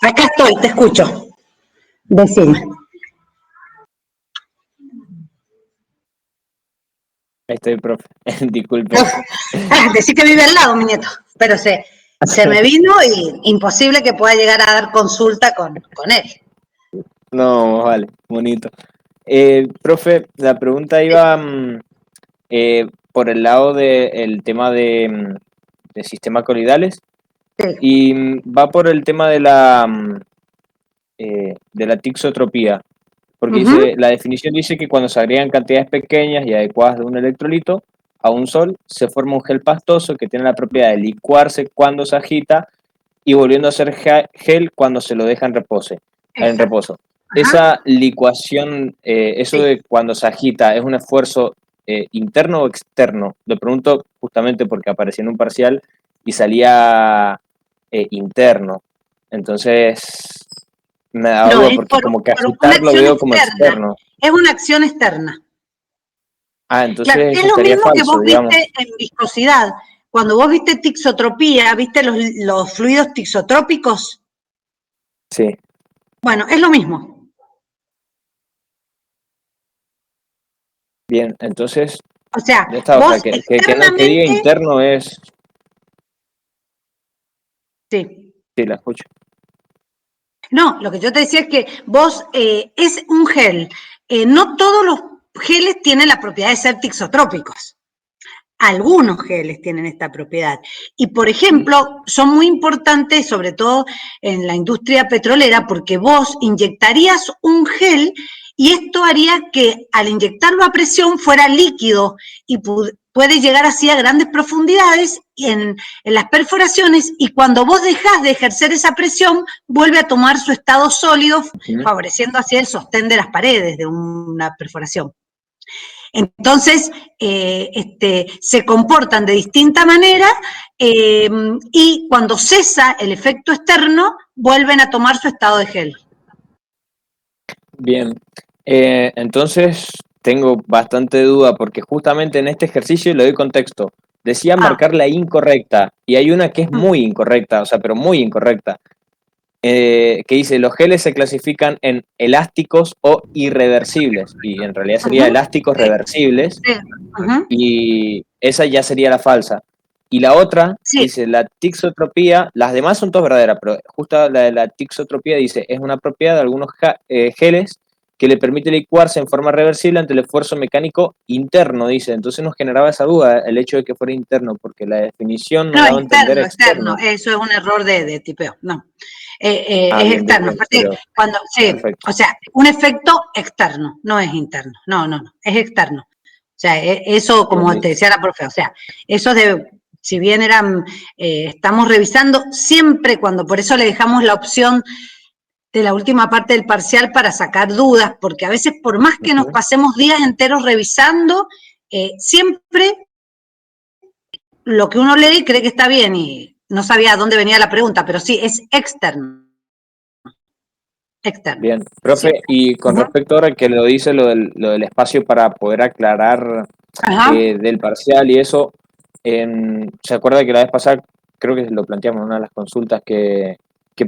Acá estoy, te escucho. Decime. Ahí estoy, profe. Disculpe. Decí que vive al lado, mi nieto, pero se me vino y imposible que pueda llegar a dar consulta con él. No, vale, bonito. Profe, la pregunta iba por el lado del tema de sistema coloidales Sí. y va por el tema de la tixotropía. Porque dice, la definición dice que cuando se agregan cantidades pequeñas y adecuadas de un electrolito a un sol, se forma un gel pastoso que tiene la propiedad de licuarse cuando se agita y volviendo a ser gel cuando se lo deja en reposo. Ajá. Esa licuación, eso Sí. de cuando se agita, ¿es un esfuerzo interno o externo? Lo pregunto justamente porque aparecía en un parcial y salía interno. Entonces, me da No, duda es porque como que por una agitar lo acción veo como externa. externo. Es una acción externa. Ah, Claro, entonces es eso lo estaría mismo que falso, vos digamos. viste en viscosidad. Cuando vos viste tixotropía, ¿viste los fluidos tixotrópicos? Sí. Bueno, es lo mismo. Bien, entonces, O sea, ya está, o sea, vos que diga externamente, interno es... sí. Sí, la escucho. No, lo que yo te decía es que vos es un gel. No todos los geles tienen la propiedad de ser tixotrópicos. Algunos geles tienen esta propiedad. Y, por ejemplo, son muy importantes, sobre todo en la industria petrolera, porque vos inyectarías un gel y esto haría que al inyectarlo a presión fuera líquido y puede llegar así a grandes profundidades en las perforaciones, y cuando vos dejás de ejercer esa presión, vuelve a tomar su estado sólido, favoreciendo así el sostén de las paredes de una perforación. Entonces, se comportan de distinta manera y cuando cesa el efecto externo, vuelven a tomar su estado de gel. Bien, entonces tengo bastante duda porque justamente en este ejercicio le doy contexto. Decía marcar la incorrecta y hay una que es muy incorrecta, o sea, pero muy incorrecta, que dice los geles se clasifican en elásticos o irreversibles y en realidad sería elásticos reversibles y esa ya sería la falsa. Y la otra dice la tixotropía, las demás son todas verdaderas, pero justo la de la tixotropía dice es una propiedad de algunos geles que le permite licuarse en forma reversible ante el esfuerzo mecánico interno, dice. Entonces nos generaba esa duda el hecho de que fuera interno, porque la definición nos No, daba a entender externo. eso es un error de tipeo, no. Ah, Es bien, bien, externo, bien, aparte pero cuando, perfecto. o sea, un efecto externo, no es interno, no, es externo. O sea, eso, Bien, como te decía la profe, o sea, eso si bien estamos revisando, siempre por eso le dejamos la opción de la última parte del parcial para sacar dudas, porque a veces por más que nos pasemos días enteros revisando, siempre lo que uno lee cree que está bien y no sabía a dónde venía la pregunta, pero sí, es externo. Externo. Bien, profe, y con respecto ahora que lo dice lo del espacio para poder aclarar del parcial y eso, ¿se acuerda que la vez pasada creo que lo planteamos en una de las consultas que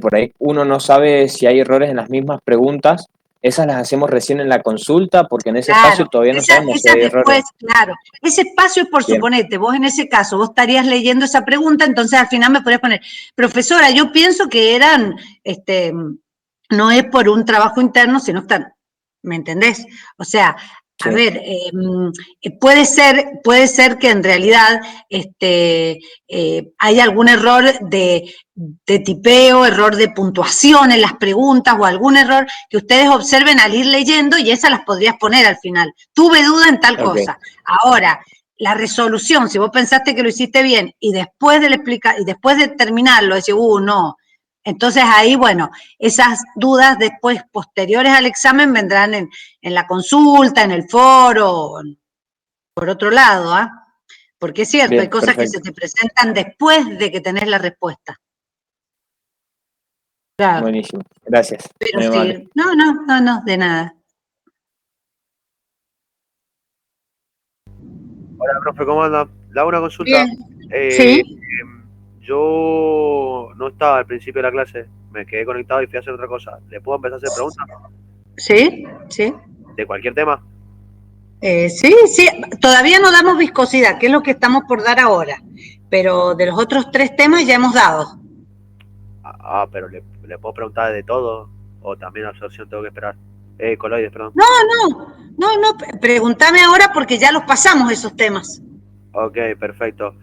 por ahí uno no sabe si hay errores en las mismas preguntas? Esas las hacemos recién en la consulta porque en ese espacio Claro, todavía no sabemos si hay errores. después, claro, ese espacio es por Bien. suponete, vos en ese caso, vos estarías leyendo esa pregunta, entonces al final me podrías poner, profesora, yo pienso que no es por un trabajo interno, sino externo, ¿me entendés? O sea, a Sí. ver, puede ser que en realidad hay algún error de tipeo, error de puntuación en las preguntas o algún error que ustedes observen al ir leyendo y esas las podrías poner al final. Tuve duda en tal cosa. Ahora, la resolución, si vos pensaste que lo hiciste bien y después de terminarlo, decís, no. Entonces ahí, bueno, esas dudas después, posteriores al examen, vendrán en la consulta, en el foro, por otro lado, ¿ah? Porque es cierto, hay Bien, cosas que se perfecto. te presentan después de que tenés la respuesta. Claro. Buenísimo. Gracias. Pero Muy amable. sí, no, de nada. Hola, profe, ¿cómo anda? Le hago una consulta. Bien. Sí. yo no estaba al principio de la clase, me quedé conectado y fui a hacer otra cosa. ¿Le puedo empezar a hacer preguntas? Sí, sí. ¿De cualquier tema? Sí, sí, todavía no damos viscosidad, que es lo que estamos por dar ahora, pero de los otros 3 temas ya hemos dado. Pero le puedo preguntar de todo, o también absorción tengo que esperar. Coloides, perdón. No, pregúntame ahora porque ya los pasamos esos temas. Ok, perfecto.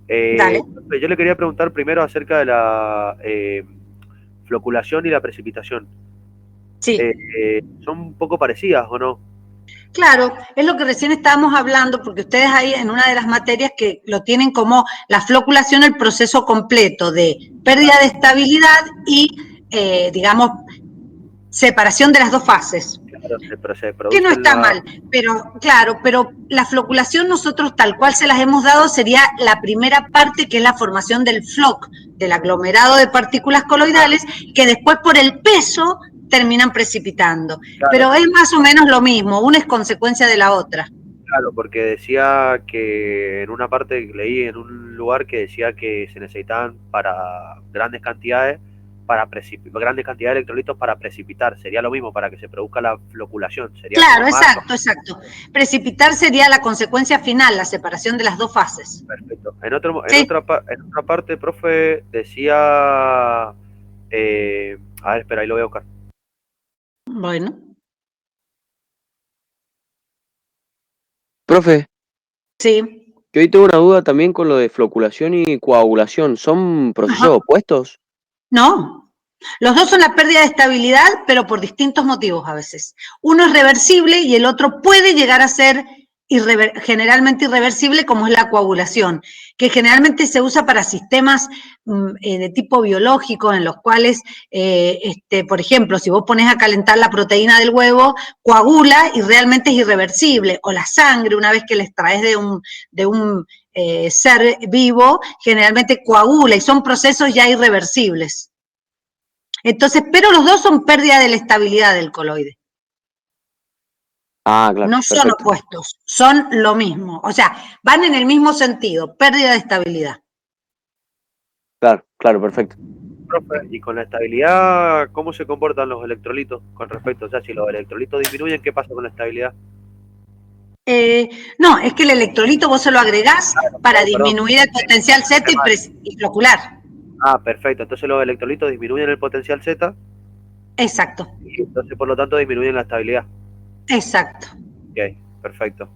Dale. Yo le quería preguntar primero acerca de la floculación y la precipitación. Sí, ¿Son un poco parecidas o no? claro, es lo que recién estábamos hablando, porque ustedes ahí en una de las materias que lo tienen como la floculación, el proceso completo de pérdida de estabilidad y, digamos, separación de las 2 fases. Claro, se Que no produce está la... mal, pero claro, pero la floculación nosotros tal cual se las hemos dado sería la primera parte, que es la formación del floc, del aglomerado de partículas coloidales, que después por el peso terminan precipitando. Claro, Pero es más o menos lo mismo, una es consecuencia de la otra. claro, porque decía que en una parte leí en un lugar que decía que se necesitaban para grandes cantidades, grandes cantidades de electrolitos para precipitar. Sería lo mismo para que se produzca la floculación. Sería como Claro, más. exacto. Precipitar sería la consecuencia final, la separación de las 2 fases. Perfecto. Sí, En otra parte, profe, decía. A ver, espera, ahí lo voy a buscar. bueno, Profe, sí. que hoy tengo una duda también con lo de floculación y coagulación. ¿Son Ajá. procesos opuestos? No, los 2 son la pérdida de estabilidad, pero por distintos motivos a veces. Uno es reversible y el otro puede llegar a ser generalmente irreversible, como es la coagulación, que generalmente se usa para sistemas de tipo biológico, en los cuales, por ejemplo, si vos pones a calentar la proteína del huevo, coagula y realmente es irreversible, o la sangre, una vez que la extraes de un ser vivo, generalmente coagula y son procesos ya irreversibles. Entonces, pero los 2 son pérdida de la estabilidad del coloide. Ah, claro, No son perfecto. opuestos, son lo mismo. O sea, van en el mismo sentido, pérdida de estabilidad. Claro, perfecto. Profe, y con la estabilidad, ¿cómo se comportan los electrolitos con respecto? O sea, si los electrolitos disminuyen, ¿qué pasa con la estabilidad? No, es que el electrolito vos se lo agregás para Perdón. disminuir el potencial Z y flocular. Perfecto. Entonces los electrolitos disminuyen el potencial Z Exacto, y entonces por lo tanto disminuyen la estabilidad. exacto. Ok, perfecto.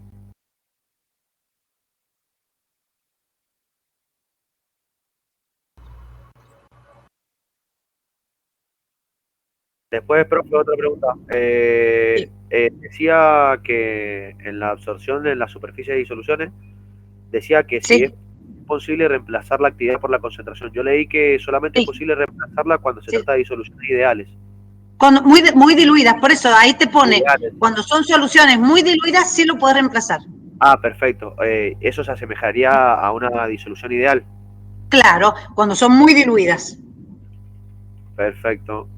Después, profe, otra pregunta. Sí, Decía que en la absorción en la superficie de disoluciones, decía que si es sí, posible reemplazar la actividad por la concentración. Yo leí que solamente es sí, posible reemplazarla cuando se sí. trata de disoluciones ideales. Muy diluidas, por eso ahí te pone, Ideales. cuando son soluciones muy diluidas, sí lo podés reemplazar. Perfecto. Eso se asemejaría a una disolución ideal. Claro, cuando son muy diluidas. Perfecto.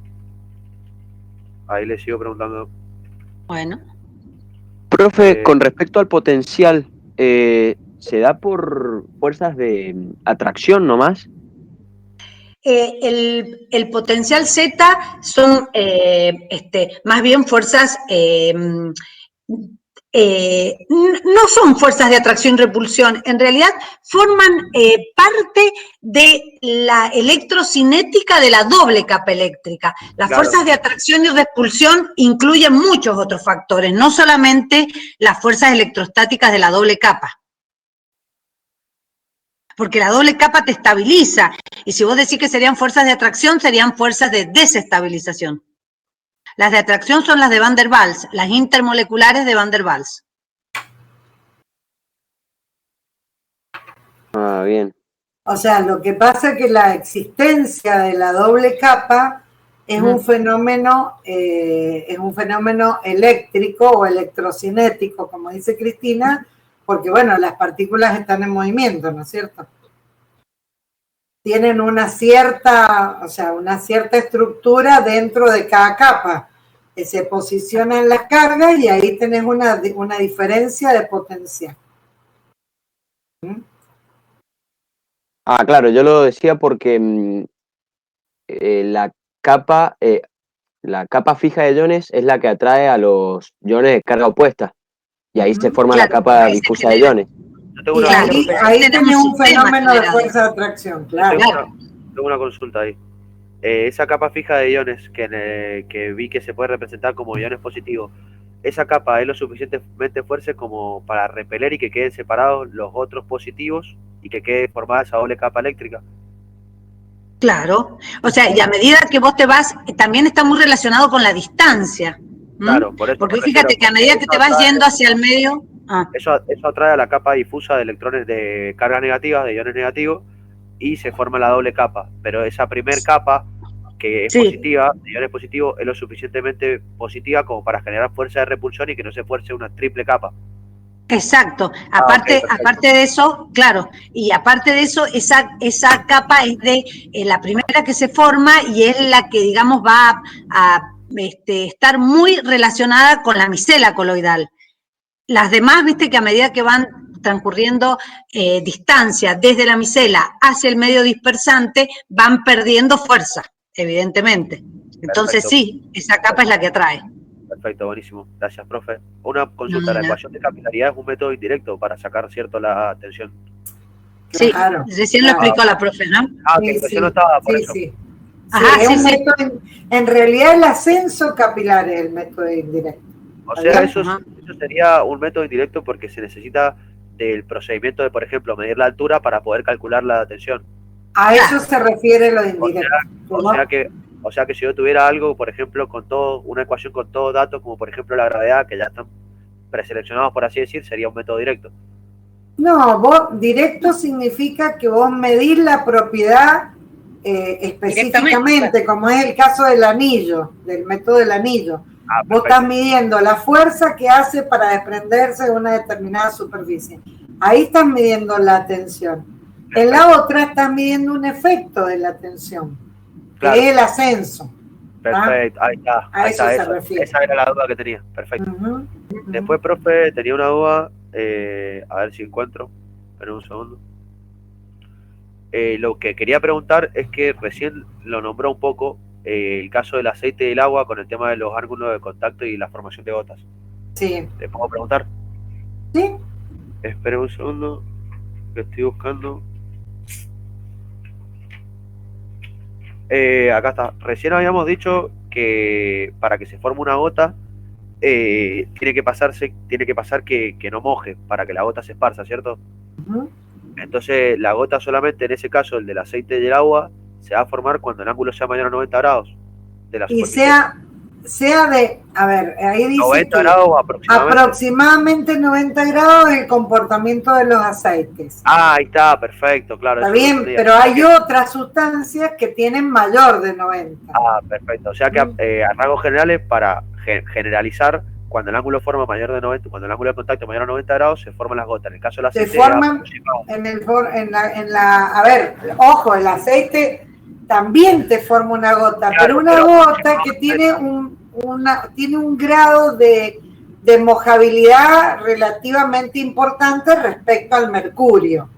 Ahí le sigo preguntando. Bueno. Profe, Eh, con respecto al potencial, ¿se da por fuerzas de atracción nomás? El potencial Z son más bien fuerzas, no son fuerzas de atracción y repulsión, en realidad forman parte de la electrocinética de la doble capa eléctrica. Las claro, fuerzas de atracción y repulsión incluyen muchos otros factores, no solamente las fuerzas electrostáticas de la doble capa. Porque la doble capa te estabiliza. Y si vos decís que serían fuerzas de atracción, serían fuerzas de desestabilización. Las de atracción son las de Van der Waals, las intermoleculares de Van der Waals. Bien. O sea, lo que pasa es que la existencia de la doble capa es un fenómeno eléctrico o electrocinético, como dice Cristina, porque bueno, las partículas están en movimiento, ¿no es cierto? Tienen una cierta estructura dentro de cada capa, que se posicionan las cargas y ahí tenés una diferencia de potencial. Ah, claro, yo lo decía porque la capa, la capa fija de iones es la que atrae a los iones de carga opuesta. Y ahí se forma la Claro, capa ahí se difusa de genera. iones. Yo tengo Y una, Claro, ahí, porque ahí ahí tenemos tenés un sistema fenómeno de generado. fuerza de atracción, yo claro. tengo una consulta ahí. Esa capa fija de iones que vi que se puede representar como iones positivos, esa capa es lo suficientemente fuerte como para repeler y que queden separados los otros positivos y que quede formada esa doble capa eléctrica. Claro, o sea, y a medida que vos te vas, también está muy relacionado con la distancia. Claro, por eso Porque me fíjate refiero, que a porque medida que te vas yendo hacia el medio, eso atrae a la capa difusa de electrones de carga negativa, de iones negativos, y se forma la doble capa. Pero esa primer capa, que es sí, positiva, de iones positivos, es lo suficientemente positiva como para generar fuerza de repulsión y que no se fuerce una triple capa. exacto. Ah, ok, perfecto. Aparte de eso, claro, y aparte de eso, esa capa es de la primera que se forma y es la que, digamos, va estar muy relacionada con la micela coloidal. Las demás, viste que a medida que van transcurriendo distancia desde la micela hacia el medio dispersante, van perdiendo fuerza, evidentemente. Entonces Perfecto. sí, esa capa es la que atrae. Perfecto, buenísimo. Gracias, profe. Una No, consulta, de la nada. ecuación de capilaridad es un método indirecto para sacar, ¿cierto?, la tensión. Sí, Claro, recién lo claro. explicó la profe, ¿no? Que Sí, recién no sí, estaba por sí, eso. sí. Sí, Ajá, es sí, un sí. método, en realidad el ascenso capilar es el método indirecto. O ¿Está sea, bien? eso sería un método indirecto porque se necesita del procedimiento de, por ejemplo, medir la altura para poder calcular la tensión. A eso Claro, se refiere lo de O sea, indirecto. o sea que, o sea que si yo tuviera algo, por ejemplo, con todo, una ecuación con todos datos, como por ejemplo la gravedad, que ya están preseleccionados, por así decir, sería un método directo. No, vos directo significa que vos medís la propiedad específicamente, como es el caso del anillo, del método del anillo. Ah, Vos estás perfecto. midiendo la fuerza que hace para desprenderse de una determinada superficie. Ahí estás midiendo la tensión. En la Perfecto. otra estás midiendo un efecto de la tensión, que Claro. es el ascenso. ¿Tá? Perfecto, ahí está, A eso se esa, refiere. esa era la duda que tenía, perfecto. Ujú, ujú. Después, profe, tenía una duda, a ver si encuentro, espera un segundo. Lo que quería preguntar es que recién lo nombró un poco el caso del aceite y el agua con el tema de los ángulos de contacto y la formación de gotas. Sí. ¿Le puedo preguntar? ¿Sí? Espera un segundo, que estoy buscando. Acá está. Recién habíamos dicho que para que se forme una gota tiene que pasar que no moje para que la gota se esparza, ¿cierto? Ujú. Entonces la gota solamente, en ese caso, el del aceite y el agua, se va a formar cuando el ángulo sea mayor a 90 grados de la Y superficie. sea de, a ver, ahí dice 90 que grados aproximadamente. aproximadamente 90 grados el comportamiento de los aceites. Ah, ahí está, perfecto, claro, Está eso no bien, entendía. pero hay otras sustancias que tienen mayor de 90. Ah, perfecto. O sea que a rasgos generales, para generalizar, cuando el ángulo forma mayor de 90, cuando el ángulo de contacto es mayor a 90 grados, se forman las gotas. En el caso del Se aceite es forman aproximado. a ver, ojo, el aceite también te forma una gota, pero Claro, una pero gota que tiene tiene un grado de mojabilidad relativamente importante respecto al mercurio.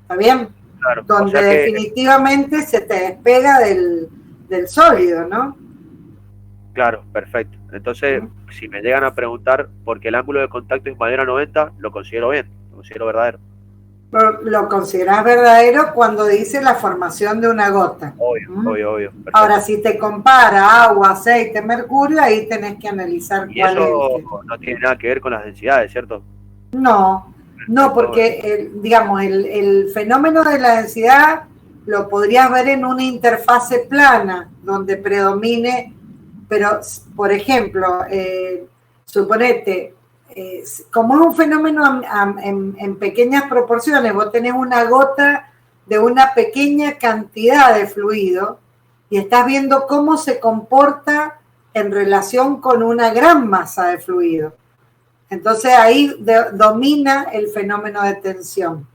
¿Está bien? claro, o Donde sea que, definitivamente se te despega del sólido, ¿no? claro, perfecto. Entonces, si me llegan a preguntar por qué el ángulo de contacto es mayor a 90, lo considero bien, lo considero verdadero. Pero lo consideras verdadero cuando dice la formación de una gota. Obvio, obvio, obvio. Perfecto. Ahora, si te compara agua, aceite, mercurio, ahí tenés que analizar Y cuál es el eso que... no tiene nada que ver con las densidades, ¿cierto? No, no, Perfecto. porque digamos, el fenómeno de la densidad lo podrías ver en una interfase plana, donde predomine, pero, por ejemplo, suponete, como es un fenómeno en pequeñas proporciones, vos tenés una gota de una pequeña cantidad de fluido y estás viendo cómo se comporta en relación con una gran masa de fluido. Entonces ahí domina el fenómeno de tensión.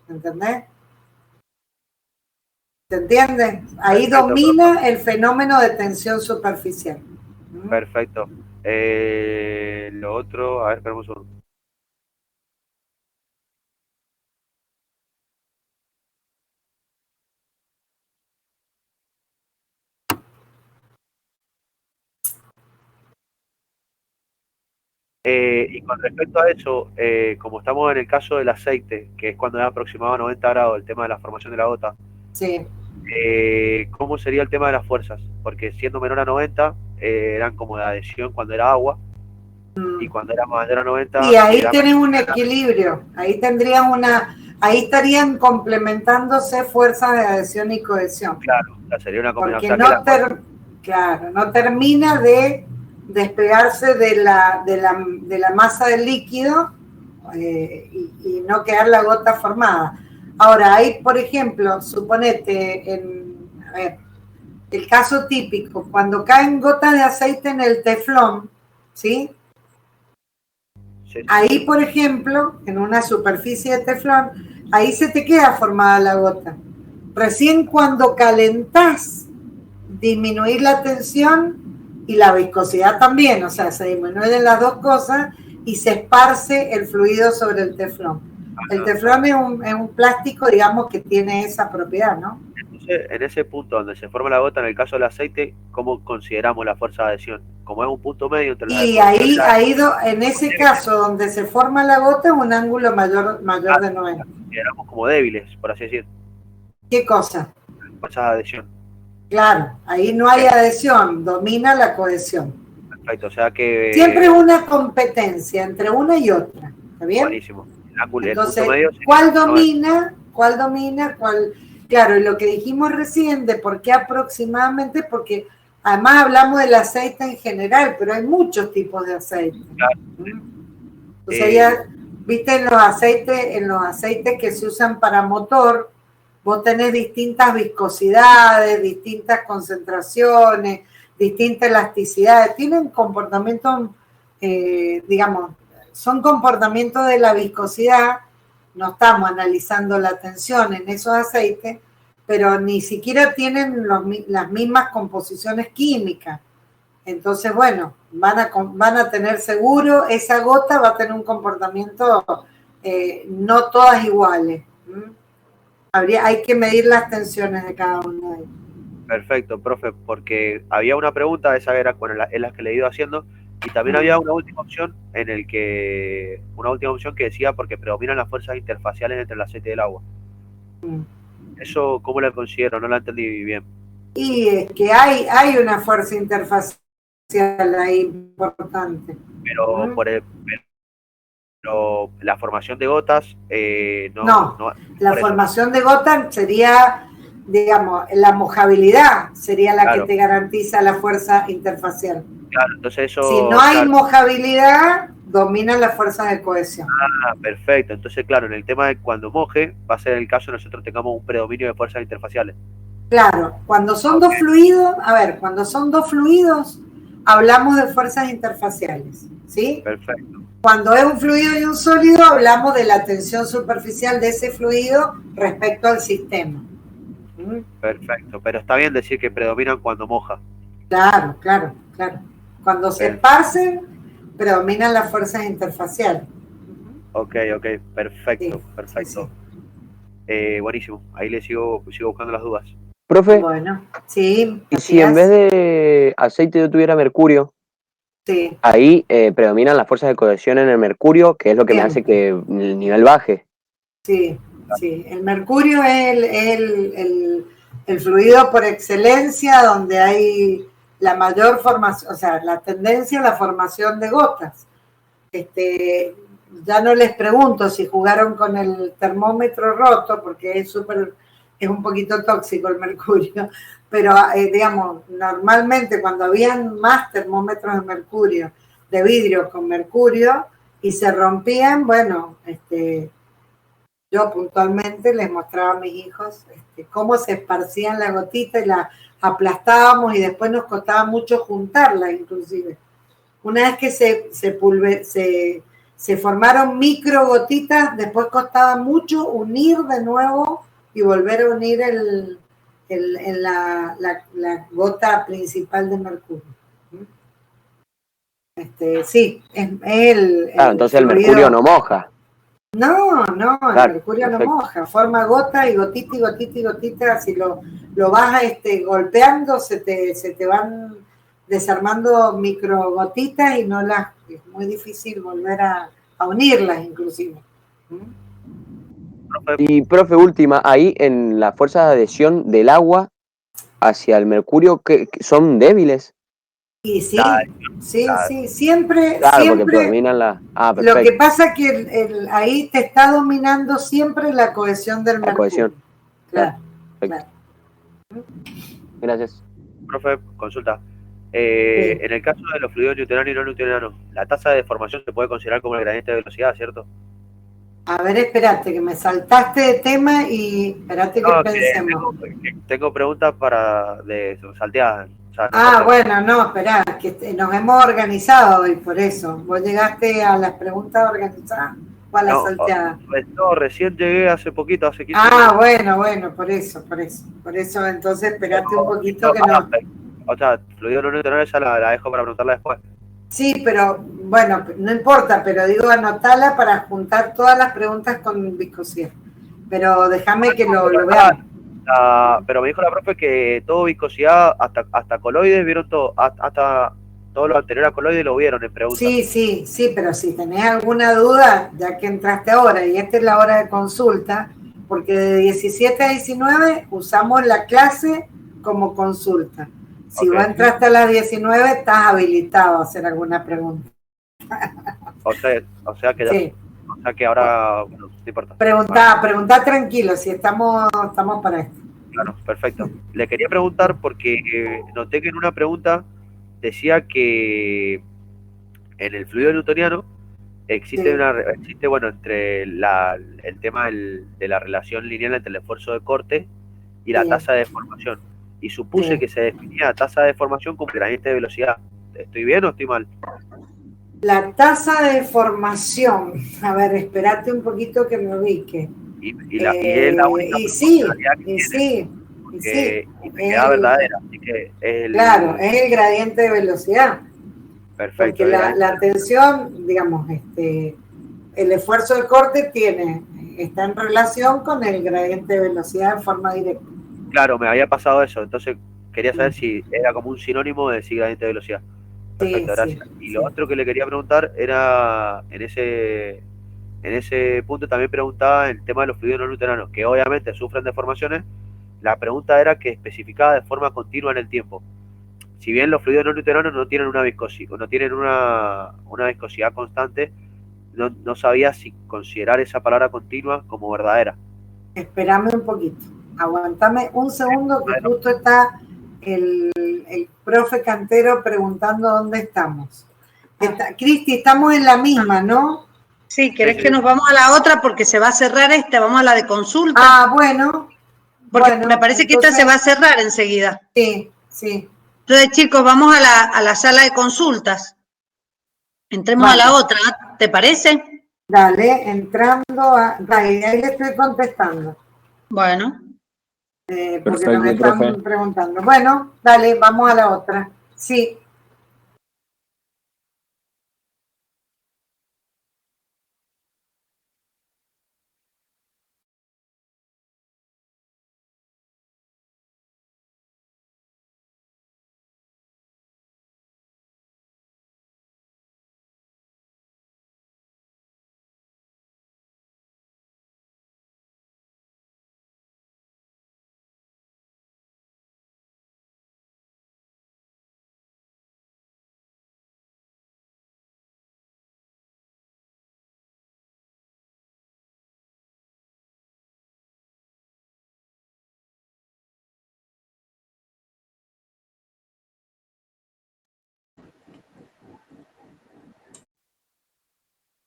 ¿Entendés? ¿Se entiende? Ahí Perfecto, domina el fenómeno de tensión superficial. perfecto. Lo otro, a ver, esperemos un segundo. Y con respecto a eso, como estamos en el caso del aceite, que es cuando es aproximado a 90 grados el tema de la formación de la gota, Sí. ¿cómo sería el tema de las fuerzas? Porque siendo menor a 90, eran como de adhesión cuando era agua, y cuando era mayor a 90, Y ahí era tenés un equilibrio, ahí tendrían ahí estarían complementándose fuerzas de adhesión y cohesión. claro, o sea, sería una Porque combinación. no termina de despegarse de la masa del líquido y no quedar la gota formada. Ahora, hay, por ejemplo, suponete, a ver, el caso típico, cuando caen gotas de aceite en el teflón, ¿sí? Sí. Ahí, por ejemplo, en una superficie de teflón, ahí se te queda formada la gota. Recién cuando calentás, disminuir la tensión y la viscosidad también, o sea, se disminuyen las dos cosas y se esparce el fluido sobre el teflón. El teflón es un plástico, digamos, que tiene esa propiedad, ¿no? Entonces, en ese punto donde se forma la gota, en el caso del aceite, ¿cómo consideramos la fuerza de adhesión? Como es un punto medio entre la... Y en ese caso, donde se forma la gota, es un ángulo mayor de 90. Consideramos como débiles, por así decir. ¿Qué cosa? Fuerzas de adhesión. Claro, ahí no hay adhesión, domina la cohesión. Perfecto, o sea que... Siempre es una competencia entre una y otra, ¿está bien? Buenísimo. Entonces, el punto medio, ¿cuál domina? ¿Cuál domina? ¿Cuál? Claro, y lo que dijimos recién de por qué aproximadamente, porque además hablamos del aceite en general, pero hay muchos tipos de aceite. Claro. O sea, ya, viste, en los aceites que se usan para motor, vos tenés distintas viscosidades, distintas concentraciones, distintas elasticidades, tienen comportamientos, digamos, son comportamientos de la viscosidad. No estamos analizando la tensión en esos aceites, pero ni siquiera tienen las mismas composiciones químicas. Entonces, bueno, van a tener seguro, esa gota va a tener un comportamiento no todas iguales. Hay que medir las tensiones de cada uno de ellos. Perfecto, profe, porque había una pregunta, esa era en las que le he ido haciendo, y también había una última opción que decía porque predominan las fuerzas interfaciales entre el aceite y el agua. Eso, ¿cómo la considero? No la entendí bien. Y es que hay una fuerza interfacial ahí importante. Pero pero la formación de gotas no, la formación de gotas sería, digamos, la mojabilidad sería la que te garantiza la fuerza interfacial. Claro, entonces eso... Si no hay mojabilidad, dominan las fuerzas de cohesión. Ah, perfecto. Entonces, claro, en el tema de cuando moje, va a ser el caso de nosotros tengamos un predominio de fuerzas interfaciales. Claro, cuando son dos fluidos, hablamos de fuerzas interfaciales, ¿sí? Perfecto. Cuando es un fluido y un sólido, hablamos de la tensión superficial de ese fluido respecto al sistema. Perfecto, pero está bien decir que predominan cuando moja. Claro. Cuando se esparcen, predominan las fuerzas interfaciales. Ok, perfecto, sí, perfecto. Sí. Buenísimo, ahí le sigo buscando las dudas. Profe, bueno, sí. ¿Y si en vez de aceite yo tuviera mercurio? Sí. Ahí predominan las fuerzas de cohesión en el mercurio, que es lo que me hace que el nivel baje. Sí. El mercurio es el fluido por excelencia donde hay la mayor formación, o sea, la tendencia a la formación de gotas. Ya no les pregunto si jugaron con el termómetro roto, porque es un poquito tóxico el mercurio, pero digamos, normalmente cuando habían más termómetros de mercurio, de vidrio con mercurio, y se rompían, bueno, yo puntualmente les mostraba a mis hijos cómo se esparcían la gotita y la aplastábamos y después nos costaba mucho juntarla inclusive. Una vez que se formaron micro gotitas, después costaba mucho unir de nuevo y volver a unir la gota principal de mercurio. Sí, es entonces el mercurio no moja. No, claro, el mercurio perfecto. No moja, forma gota y gotita y gotita y gotita, si lo vas golpeando se te van desarmando micro gotitas y no las es muy difícil volver a unirlas inclusive. Y profe, última, ahí en la fuerza de adhesión del agua hacia el mercurio, que son débiles. Y sí, La- sí, la- sí, siempre, Claro, porque siempre. predominan la... Ah, Lo que perfecto. pasa es que ahí te está dominando siempre la cohesión del La mercurio. cohesión. Claro, Perfecto. claro. Gracias. Profe, consulta. Sí. En el caso de los fluidos newtonianos y no newtonianos, la tasa de deformación se puede considerar como el gradiente de velocidad, ¿cierto? A ver, espérate, que me saltaste de tema y espérate que No, pensemos. tengo preguntas de salteadas. O sea, no Ah, salteadas. bueno, no, esperá, que nos hemos organizado y por eso. ¿Vos llegaste a las preguntas organizadas o a las No, salteadas? no, recién llegué hace poquito, hace 15 Ah, minutos. bueno, por eso. Por eso, entonces, espérate un poquito que no. O sea, fluido no newtoniano ya la dejo para preguntarla después. Sí, pero bueno, no importa, pero digo, anotala para juntar todas las preguntas con viscosidad. Pero déjame que lo veamos. Pero me dijo la profe que todo viscosidad, hasta coloides, vieron todo, hasta todo lo anterior a coloides lo vieron en preguntas. Sí, pero si tenés alguna duda, ya que entraste ahora, y esta es la hora de consulta, porque de 17 a 19 usamos la clase como consulta. Si Ok. vos entraste a las 19, estás habilitado a hacer alguna pregunta. O sea que ya, Sí. o sea que ahora, bueno, no importa. Preguntá tranquilo, si estamos para esto. Claro, perfecto. Le quería preguntar porque noté que en una pregunta decía que en el fluido newtoniano existe Sí. bueno, entre el tema de la relación lineal entre el esfuerzo de corte y la Sí. tasa de deformación. Y supuse Sí. que se definía la tasa de deformación como gradiente de velocidad. ¿Estoy bien o estoy mal? La tasa de formación, a ver, espérate un poquito que me ubique. Y es la única Y sí, proporcionalidad que y tiene, sí, y sí. y me queda verdadera. Así que Claro, es el gradiente de velocidad. perfecto. Porque la tensión, digamos, el esfuerzo de corte está en relación con el gradiente de velocidad en forma directa. Claro, me había pasado eso. Entonces quería saber si era como un sinónimo de decir gradiente de velocidad. Perfecto, gracias. Y lo otro que le quería preguntar era, en ese punto también preguntaba el tema de los fluidos no newtonianos, que obviamente sufren deformaciones. La pregunta era que especificaba de forma continua en el tiempo. Si bien los fluidos no newtonianos no tienen una viscosidad, una viscosidad constante, no sabía si considerar esa palabra continua como verdadera. Espérame un poquito, aguantame un segundo que justo está el profe Cantero preguntando dónde estamos. Cristi, estamos en la misma, ¿no? Sí, ¿querés que nos vamos a la otra porque se va a cerrar esta? Vamos a la de consulta. Ah, bueno. Porque me parece que esta se va a cerrar enseguida. Sí. Entonces, chicos, vamos a la sala de consultas. Entremos a la otra, ¿te parece? Dale, entrando ahí le estoy contestando. Bueno. Porque Perfecto, nos están profe. preguntando. Bueno, dale, vamos a la otra. Sí.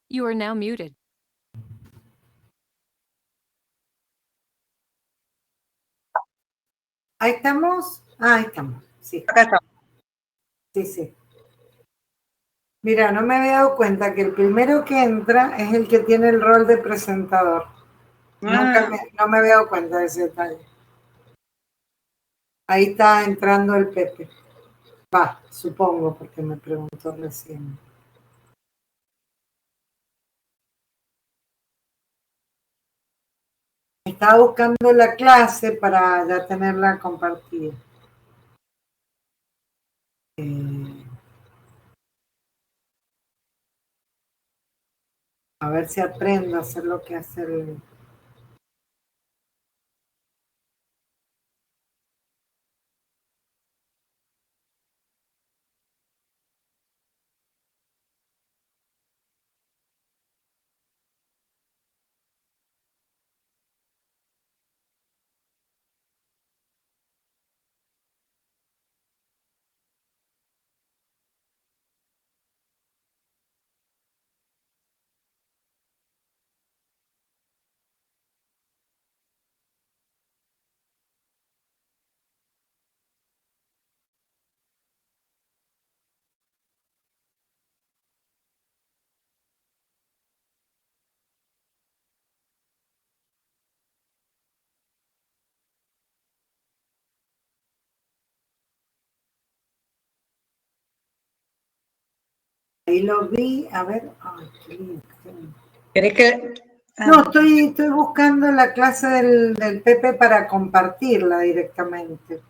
You are now muted. Ahí estamos. Ahí estamos. Sí. Acá estamos. Sí. Mira, no me había dado cuenta que el primero que entra es el que tiene el rol de presentador. No me había dado cuenta de ese detalle. Ahí está entrando el Pepe. Va, supongo, porque me preguntó recién. Estaba buscando la clase para ya tenerla compartida. A ver si aprendo a hacer lo que hace el... Ahí lo vi, a ver. Ay, qué lindo. ¿Querés que...? No, estoy buscando la clase del Pepe para compartirla directamente.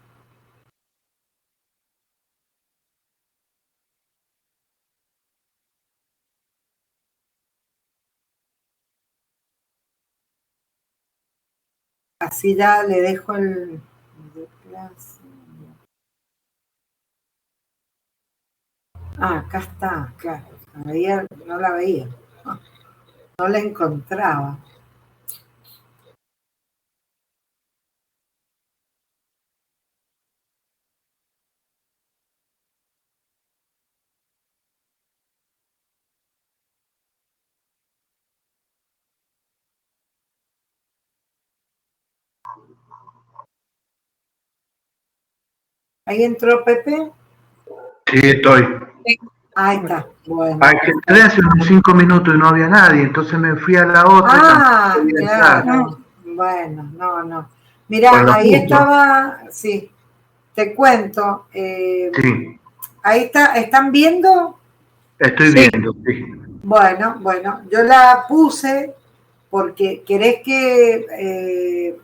Así ya le dejo el de clase. Ah, acá está, claro. Ayer no la veía. No la encontraba. ¿Ahí entró Pepe? Sí, estoy. Ahí está, bueno. Ay, que entré hace unos 5 minutos y no había nadie, entonces me fui a la otra. Ah, y tampoco podía entrar. claro. Bueno, no. Mirá, Con los ahí puntos. estaba, sí, te cuento. Sí, Ahí está, ¿están viendo? estoy Sí. viendo, sí. Bueno, yo la puse porque querés que,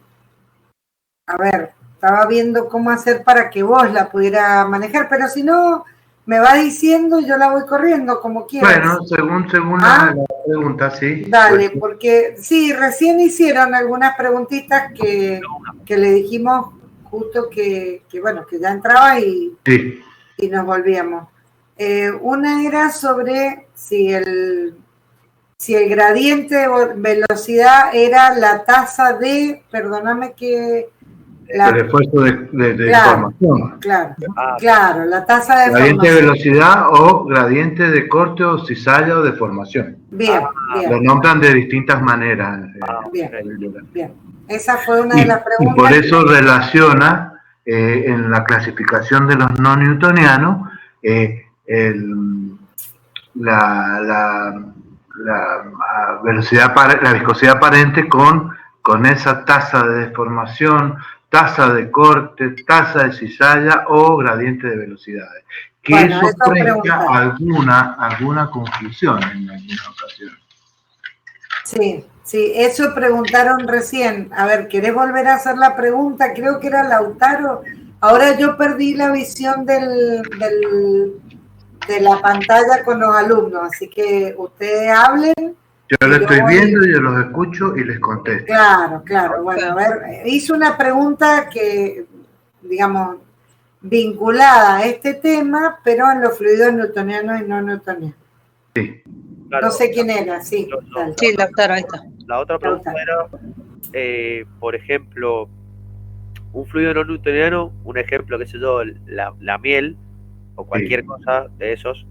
a ver, estaba viendo cómo hacer para que vos la pudiera manejar, pero si no, me va diciendo y yo la voy corriendo como quieras. Bueno, según Ah. la pregunta, sí. Dale, Pues, porque sí, recién hicieron algunas preguntitas que le dijimos justo que bueno, que ya entraba y sí. nos volvíamos. Una era sobre si el gradiente de velocidad era la tasa de, perdóname que... El esfuerzo de Claro, deformación. claro, la tasa de Gradiente de deformación. velocidad o gradiente de corte o cizalla o deformación. Bien, Lo nombran de distintas maneras. bien. Esa fue una de las Y preguntas. por eso relaciona en la clasificación de los no newtonianos la velocidad, la viscosidad aparente con esa tasa de deformación, tasa de corte, tasa de cizalla o gradiente de velocidades. Que Bueno, eso presta alguna confusión en alguna ocasión. Sí, eso preguntaron recién. A ver, ¿querés volver a hacer la pregunta? Creo que era Lautaro. Ahora yo perdí la visión de la pantalla con los alumnos, así que ustedes hablen. Yo lo estoy viendo, yo los escucho y les contesto. Claro. Bueno, a ver, hice una pregunta que, digamos, vinculada a este tema, pero en los fluidos newtonianos y no newtonianos. Sí. Claro. No sé quién era, sí. Dale. Sí, Lautaro, ahí está. La otra pregunta era, por ejemplo, un fluido no newtoniano, un ejemplo, qué sé yo, la miel o cualquier cosa de esos,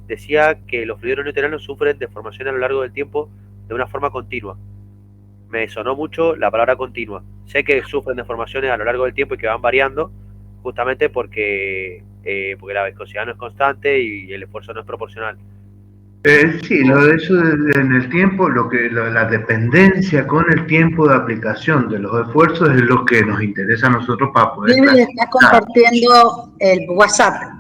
decía que los fluidos no newtonianos sufren deformación a lo largo del tiempo de una forma continua. Me sonó mucho la palabra continua. Sé que sufren deformaciones a lo largo del tiempo y que van variando, justamente porque la viscosidad no es constante y el esfuerzo no es proporcional. Sí, lo de eso en el tiempo, la dependencia con el tiempo de aplicación de los esfuerzos es lo que nos interesa a nosotros para poder Vivi le está compartiendo el WhatsApp.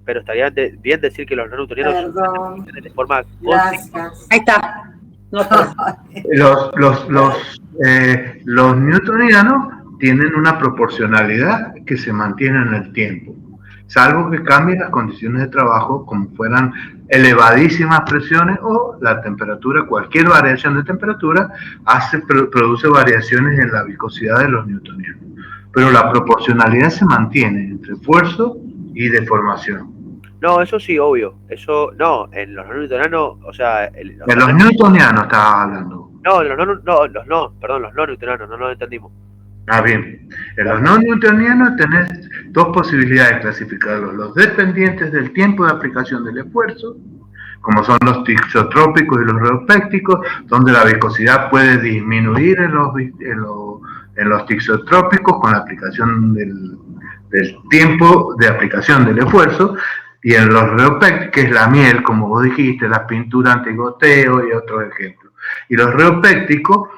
Pero estaría bien decir que los no newtonianos de forma continua. Ahí está. No, los newtonianos tienen una proporcionalidad que se mantiene en el tiempo. salvo que cambien las condiciones de trabajo, como fueran elevadísimas presiones o la temperatura. Cualquier variación de temperatura produce variaciones en la viscosidad de los newtonianos. Pero la proporcionalidad se mantiene entre esfuerzo y deformación. No, eso sí, obvio. Eso, no, en los no newtonianos, o sea... De los newtonianos estabas hablando. No, los no newtonianos, no nos entendimos. Ah, bien. En los no newtonianos tenés dos posibilidades de clasificarlos: los dependientes del tiempo de aplicación del esfuerzo, como son los tixotrópicos y los reopécticos, donde la viscosidad puede disminuir en los tixotrópicos con la aplicación del tiempo de aplicación del esfuerzo, y en los reopécticos, que es la miel, como vos dijiste, la pintura antigoteo y otros ejemplos. Y los reopécticos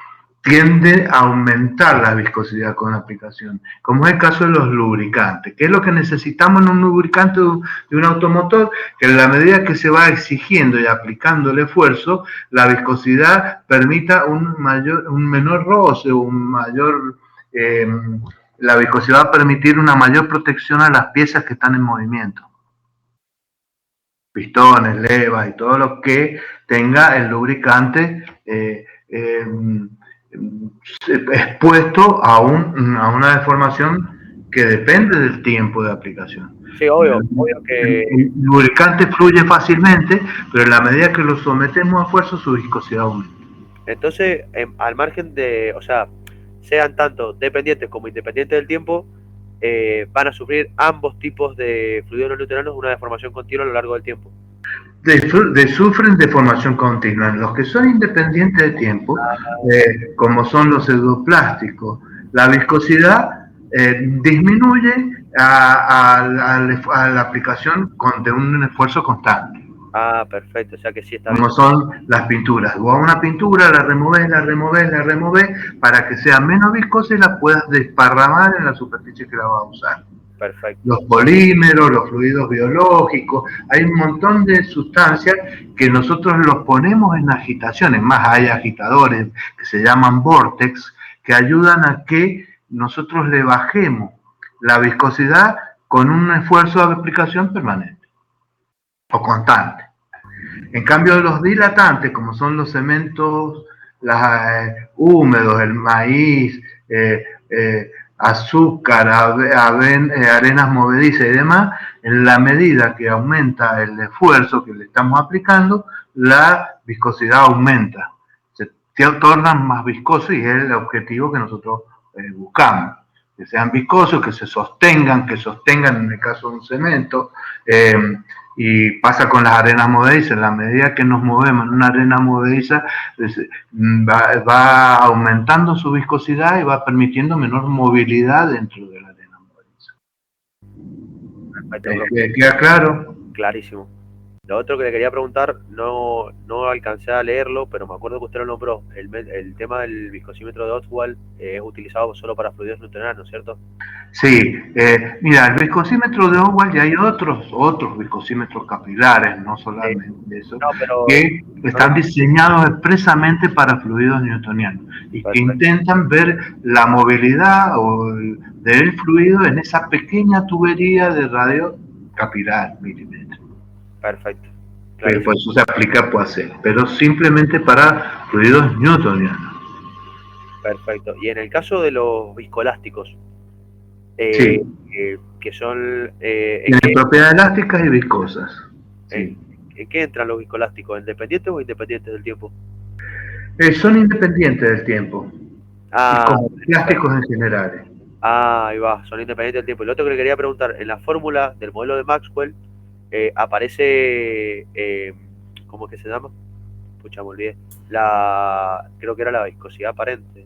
tiende a aumentar la viscosidad con la aplicación, como es el caso de los lubricantes. ¿Qué es lo que necesitamos en un lubricante de un automotor? Que en la medida que se va exigiendo y aplicando el esfuerzo, la viscosidad permita un menor roce, la viscosidad va a permitir una mayor protección a las piezas que están en movimiento. Pistones, levas y todo lo que tenga el lubricante expuesto a una deformación que depende del tiempo de aplicación. Sí, obvio que... El lubricante fluye fácilmente, pero en la medida que lo sometemos a esfuerzo, su viscosidad aumenta. Entonces, al margen de, o sea, sean tanto dependientes como independientes del tiempo, van a sufrir ambos tipos de fluidos no newtonianos una deformación continua a lo largo del tiempo. Sufren deformación continua. Los que son independientes de tiempo, como son los pseudoplásticos, la viscosidad disminuye a la aplicación de un esfuerzo constante. Ah, perfecto, o sea que sí está como bien. Son las pinturas. Vos a una pintura la removés para que sea menos viscosa y la puedas desparramar en la superficie que la vas a usar. Perfecto. Los polímeros, los fluidos biológicos, hay un montón de sustancias que nosotros los ponemos en agitaciones. Más hay agitadores que se llaman vortex, que ayudan a que nosotros le bajemos la viscosidad con un esfuerzo de aplicación permanente o constante. En cambio, los dilatantes, como son los cementos húmedos, el maíz, azúcar, arenas movedizas y demás, en la medida que aumenta el esfuerzo que le estamos aplicando, la viscosidad aumenta. Se tornan más viscosos y es el objetivo que nosotros buscamos. Que sean viscosos, que sostengan en el caso de un cemento, y pasa con las arenas movedizas. En la medida que nos movemos en una arena movediza, va aumentando su viscosidad y va permitiendo menor movilidad dentro de la arena movediza. ¿Queda claro? Clarísimo. Lo otro que le quería preguntar, no alcancé a leerlo, pero me acuerdo que usted lo nombró. El tema del viscosímetro de Ostwald es utilizado solo para fluidos newtonianos, ¿cierto? Sí, mira, el viscosímetro de Ostwald, y hay otros viscosímetros capilares, no solamente eso, que están diseñados expresamente para fluidos newtonianos y que intentan ver la movilidad del fluido en esa pequeña tubería de radio capilar milimétrico. Perfecto. Pero por eso se aplica pero simplemente para fluidos newtonianos. Perfecto. Y en el caso de los viscoelásticos, sí, que son... tienen propiedades elásticas y viscosas. Sí. ¿En qué entran los viscoelásticos? ¿Independientes o independientes del tiempo? Son independientes del tiempo. Como elásticos en general. Ahí va, son independientes del tiempo. Y lo otro que le quería preguntar, en la fórmula del modelo de Maxwell, aparece, ¿cómo que se llama? Pucha, me olvidé. Creo que era la viscosidad aparente.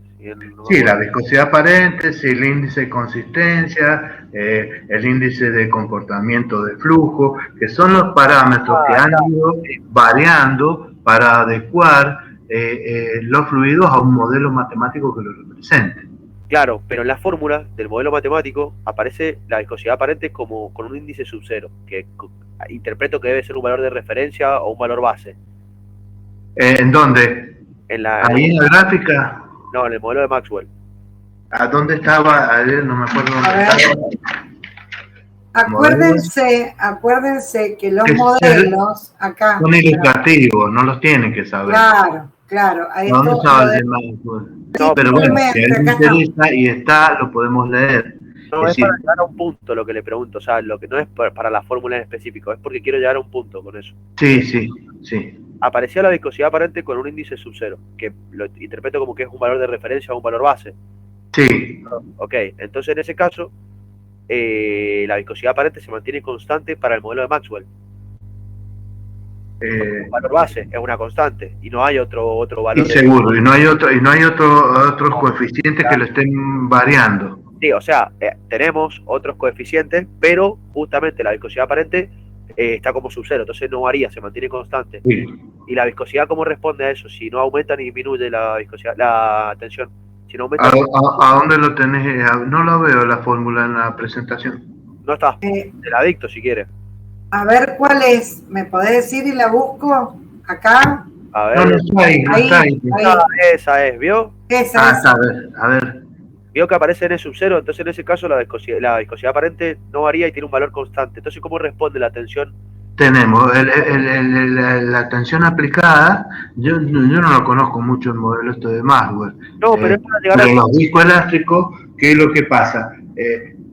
Sí, la viscosidad aparente, sí, el índice de consistencia, el índice de comportamiento de flujo, que son los parámetros que han ido variando para adecuar los fluidos a un modelo matemático que lo represente. Claro, pero en la fórmula del modelo matemático aparece la viscosidad aparente como con un índice sub 0, que interpreto que debe ser un valor de referencia o un valor base. ¿En dónde? ¿Ahí en la gráfica? No, en el modelo de Maxwell. ¿A dónde estaba? No me acuerdo dónde estaba. Acuérdense que los Que modelos acá. son ilustrativos, no los tienen que saber. Claro. Ahí No esto, saben lo de- de Maxwell. Pero bueno, si a él le interesa y está, lo podemos leer. No, Es es para decir, llegar a un punto lo que le pregunto, o sea, lo que no es para la fórmula en específico, es porque quiero llegar a un punto con eso. sí. Aparecía la viscosidad aparente con un índice sub-0, que lo interpreto como que es un valor de referencia o un valor base. Sí, Ok, entonces en ese caso, la viscosidad aparente se mantiene constante para el modelo de Maxwell. Un valor base es una constante y no hay otro y valor. seguro, y no hay otros coeficientes que lo estén variando. Sí, o sea, tenemos otros coeficientes, pero justamente la viscosidad aparente está como sub-0, entonces no varía, se mantiene constante. Sí. ¿Y la viscosidad cómo responde a eso? Si no aumenta ni disminuye la viscosidad, la tensión. Si no aumenta, ¿A dónde lo tenés? No lo veo la fórmula en la presentación. no está. Te la dicto si quieres. A ver cuál es. ¿Me podés decir y la busco? Acá. A ver. No está ahí, no está ahí. Esa es, ¿vio? Esa es. A ver. Vio que aparece en el sub-0, entonces en ese caso la viscosidad aparente no varía y tiene un valor constante. Entonces, ¿cómo responde la tensión? Tenemos la tensión aplicada. Yo no lo conozco mucho el modelo esto de Maxwell. No, pero es para llegar a los viscoelásticos, ¿qué es lo que pasa?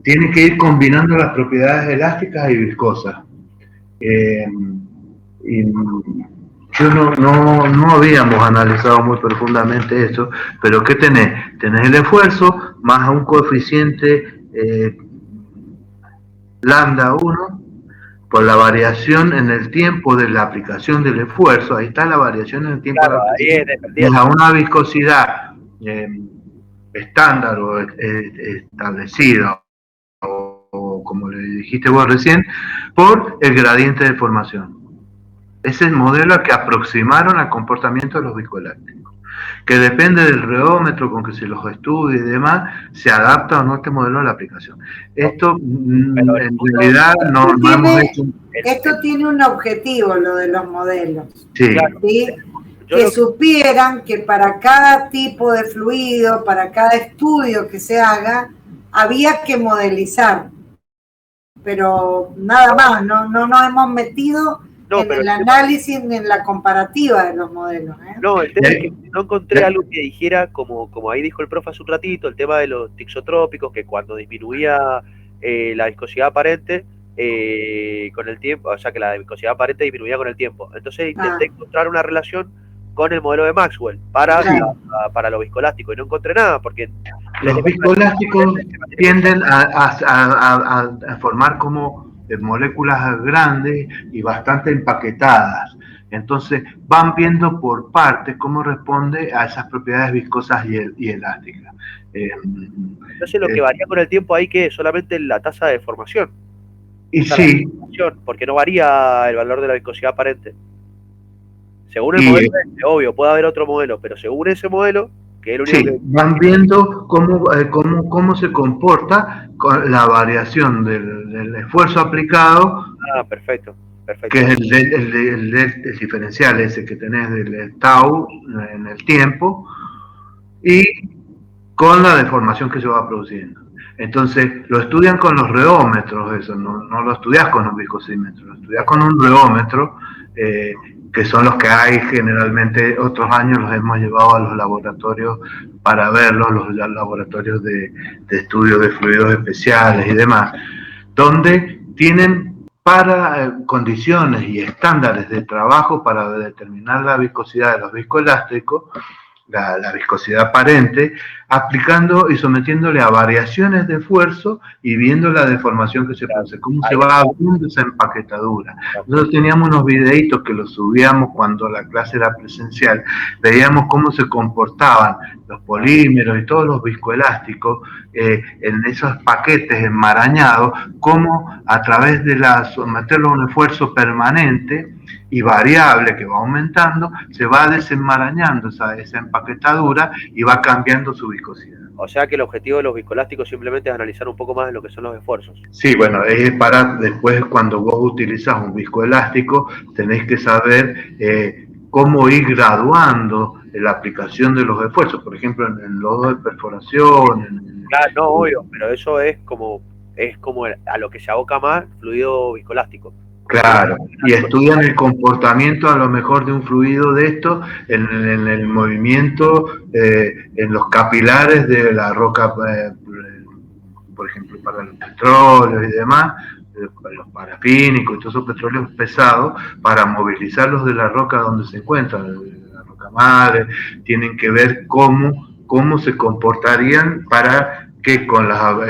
Tienen que ir combinando las propiedades elásticas y viscosas. Y yo no habíamos analizado muy profundamente eso, pero ¿qué tenés? Tenés el esfuerzo más un coeficiente lambda 1 por la variación en el tiempo de la aplicación del esfuerzo. Ahí está la variación en el tiempo, claro, de la aplicación, a una viscosidad estándar o establecida, o como le dijiste vos recién, por el gradiente de formación. Es el modelo que aproximaron al comportamiento de los viscoelásticos, que depende del reómetro con que se los estudie y demás, se adapta o no este modelo a la aplicación. Esto en realidad no hemos hecho. Esto tiene un objetivo, lo de los modelos. Sí. ¿Sí? Que supieran que para cada tipo de fluido, para cada estudio que se haga, había que modelizar. Pero nada más, no nos hemos metido en el análisis ni en la comparativa de los modelos. No, el tema es que no encontré algo que dijera, como ahí dijo el profe hace un ratito, el tema de los tixotrópicos, que cuando disminuía la viscosidad aparente con el tiempo, o sea que la viscosidad aparente disminuía con el tiempo. Entonces intenté encontrar una relación con el modelo de Maxwell para lo viscoelástico y no encontré nada, porque los viscoelásticos tienden a formar como moléculas grandes y bastante empaquetadas. Entonces van viendo por partes cómo responde a esas propiedades viscosas y elásticas. Entonces lo que varía con el tiempo ahí que es solamente la tasa de formación. Y sí. Porque no varía el valor de la viscosidad aparente. Según el modelo, obvio, puede haber otro modelo, pero según ese modelo, que es el único que... van viendo cómo se comporta con la variación del esfuerzo aplicado. Perfecto. Que es el diferencial ese que tenés del tau en el tiempo y con la deformación que se va produciendo. Entonces, lo estudian con los reómetros, eso, no lo estudias con un viscosímetro, lo estudias con un reómetro, que son los que hay generalmente. Otros años los hemos llevado a los laboratorios para verlos, los laboratorios de estudio de fluidos especiales y demás, donde tienen para condiciones y estándares de trabajo para determinar la viscosidad de los viscoelásticos, la viscosidad aparente, aplicando y sometiéndole a variaciones de esfuerzo y viendo la deformación que se produce, cómo se va abriendo esa empaquetadura. Nosotros teníamos unos videitos que los subíamos cuando la clase era presencial, veíamos cómo se comportaban los polímeros y todos los viscoelásticos en esos paquetes enmarañados, cómo a través de someterlo a un esfuerzo permanente y variable que va aumentando, se va desenmarañando esa empaquetadura y va cambiando su viscosidad. O sea que el objetivo de los viscoelásticos simplemente es analizar un poco más de lo que son los esfuerzos. Sí, bueno, es para después, cuando vos utilizas un viscoelástico, tenés que saber cómo ir graduando la aplicación de los esfuerzos, por ejemplo en lodo de perforación. Claro, no, obvio, pero eso es como es como a lo que se aboca más fluido viscoelástico. Claro, y estudian el comportamiento a lo mejor de un fluido de esto en el movimiento, en los capilares de la roca, por ejemplo, para los petróleos y demás, los parafínicos y todos esos petróleos pesados, para movilizarlos de la roca donde se encuentran, de la roca madre, tienen que ver cómo se comportarían para que con los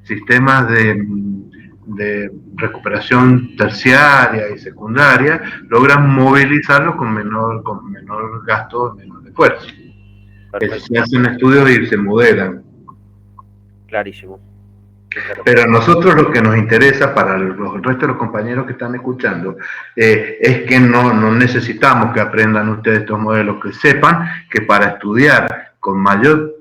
sistemas de recuperación terciaria y secundaria logran movilizarlo con menor gasto, menor esfuerzo. Se hacen estudios y se modelan. Clarísimo. Pero a nosotros lo que nos interesa, para el resto de los compañeros que están escuchando, es que no necesitamos que aprendan ustedes estos modelos, que sepan que para estudiar con mayor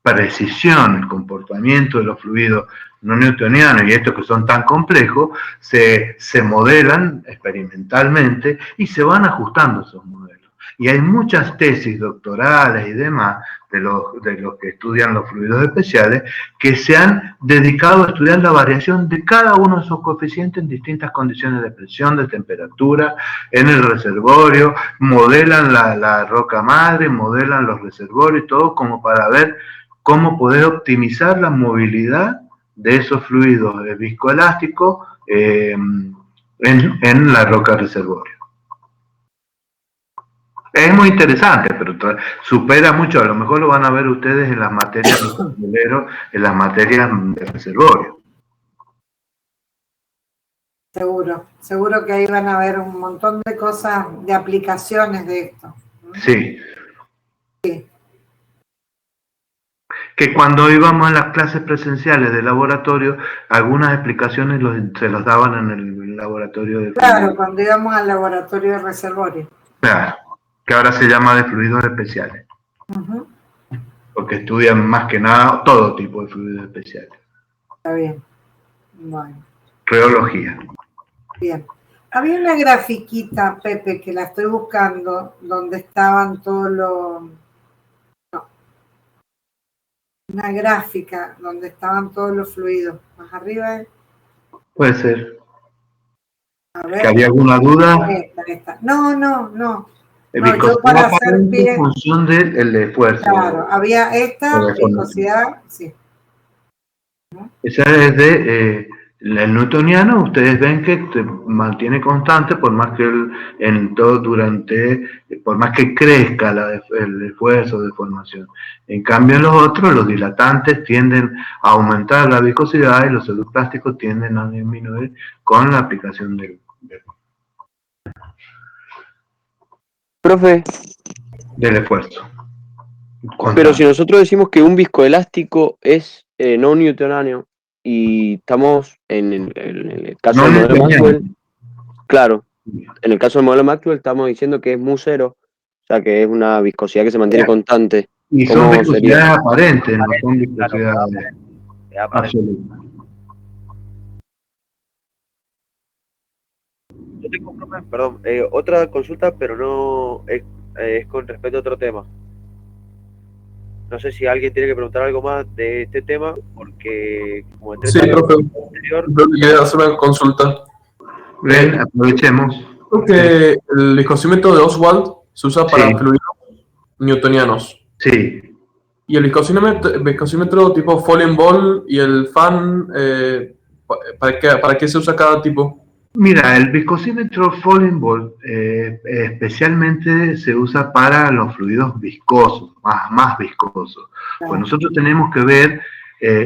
precisión el comportamiento de los fluidos no newtonianos y estos que son tan complejos, se modelan experimentalmente y se van ajustando esos modelos. Y hay muchas tesis doctorales y demás de los que estudian los fluidos especiales que se han dedicado a estudiar la variación de cada uno de esos coeficientes en distintas condiciones de presión, de temperatura, en el reservorio, modelan la roca madre, modelan los reservorios y todo como para ver cómo poder optimizar la movilidad de esos fluidos viscoelásticos en la roca reservorio. Es muy interesante, pero supera mucho, a lo mejor lo van a ver ustedes en las materias de petrolero, en las materias de reservorio. Seguro que ahí van a ver un montón de cosas, de aplicaciones de esto. Sí. Sí. Que cuando íbamos a las clases presenciales de laboratorio, algunas explicaciones se los daban en el laboratorio de Claro, fluidos. cuando íbamos al laboratorio de reservorio. Claro, que ahora se llama de fluidos especiales. Uh-huh. Porque estudian más que nada todo tipo de fluidos especiales. Está bien. Bueno. Reología. Bien. Había una grafiquita, Pepe, que la estoy buscando, donde estaban todos los... No. Una gráfica donde estaban todos los fluidos. Más arriba. Puede ser. A ver. ¿Que había alguna duda? Esta. No. No, Viscosidad yo para hacer pie... en función del esfuerzo. Claro, había esta viscosidad, sí. Esa es de el newtoniano. Ustedes ven que se mantiene constante por más que por más que crezca el esfuerzo de formación. En cambio, en los otros, los dilatantes tienden a aumentar la viscosidad y los celuplásticos tienden a disminuir con la aplicación del Profe, del esfuerzo. pero si nosotros decimos que un viscoelástico es no newtoniano y estamos en el caso No del modelo newtoniano. Maxwell, claro, en el caso del modelo Maxwell estamos diciendo que es mu cero, o sea que es una viscosidad que se mantiene constante. Y son viscosidades aparentes, no son viscosidades absolutas. Yo tengo, perdón, otra consulta, pero no es con respecto a otro tema. No sé si alguien tiene que preguntar algo más de este tema, porque como Sí, profe, yo quería hacer una consulta. Bien, aprovechemos. Creo que el viscosímetro de Oswald se usa para fluidos newtonianos. Sí. Y el viscosímetro tipo Falling Ball y el fan, ¿para qué se usa cada tipo? Mira, el viscosímetro Falling Ball especialmente se usa para los fluidos viscosos, más viscosos. Pues nosotros tenemos que ver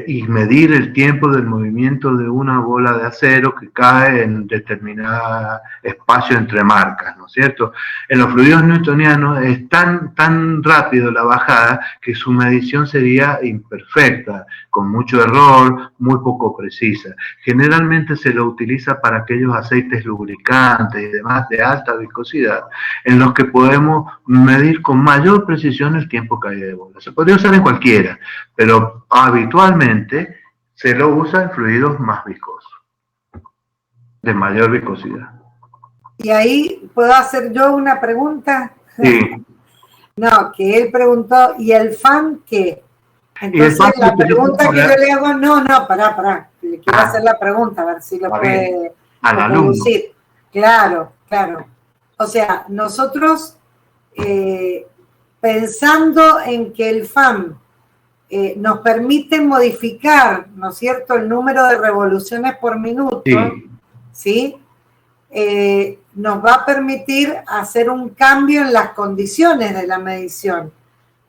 y medir el tiempo del movimiento de una bola de acero que cae en determinado espacio entre marcas, ¿no es cierto? En los fluidos newtonianos es tan rápido la bajada que su medición sería imperfecta, con mucho error, muy poco precisa. Generalmente se lo utiliza para aquellos aceites lubricantes y demás de alta viscosidad, en los que podemos medir con mayor precisión el tiempo caída de bola. Se podría usar en cualquiera, pero habitualmente se lo usa en fluidos más viscosos, de mayor viscosidad. Y ahí, ¿puedo hacer yo una pregunta? Sí. No, que él preguntó, ¿y el fan qué? Entonces, fácil la que yo pregunta que pueda- yo le hago, pará, le quiero hacer la pregunta, a ver si lo Está puede al alumno. reproducir. Claro. O sea, nosotros pensando en que el FAM nos permite modificar, ¿no es cierto?, el número de revoluciones por minuto, ¿sí? Nos va a permitir hacer un cambio en las condiciones de la medición.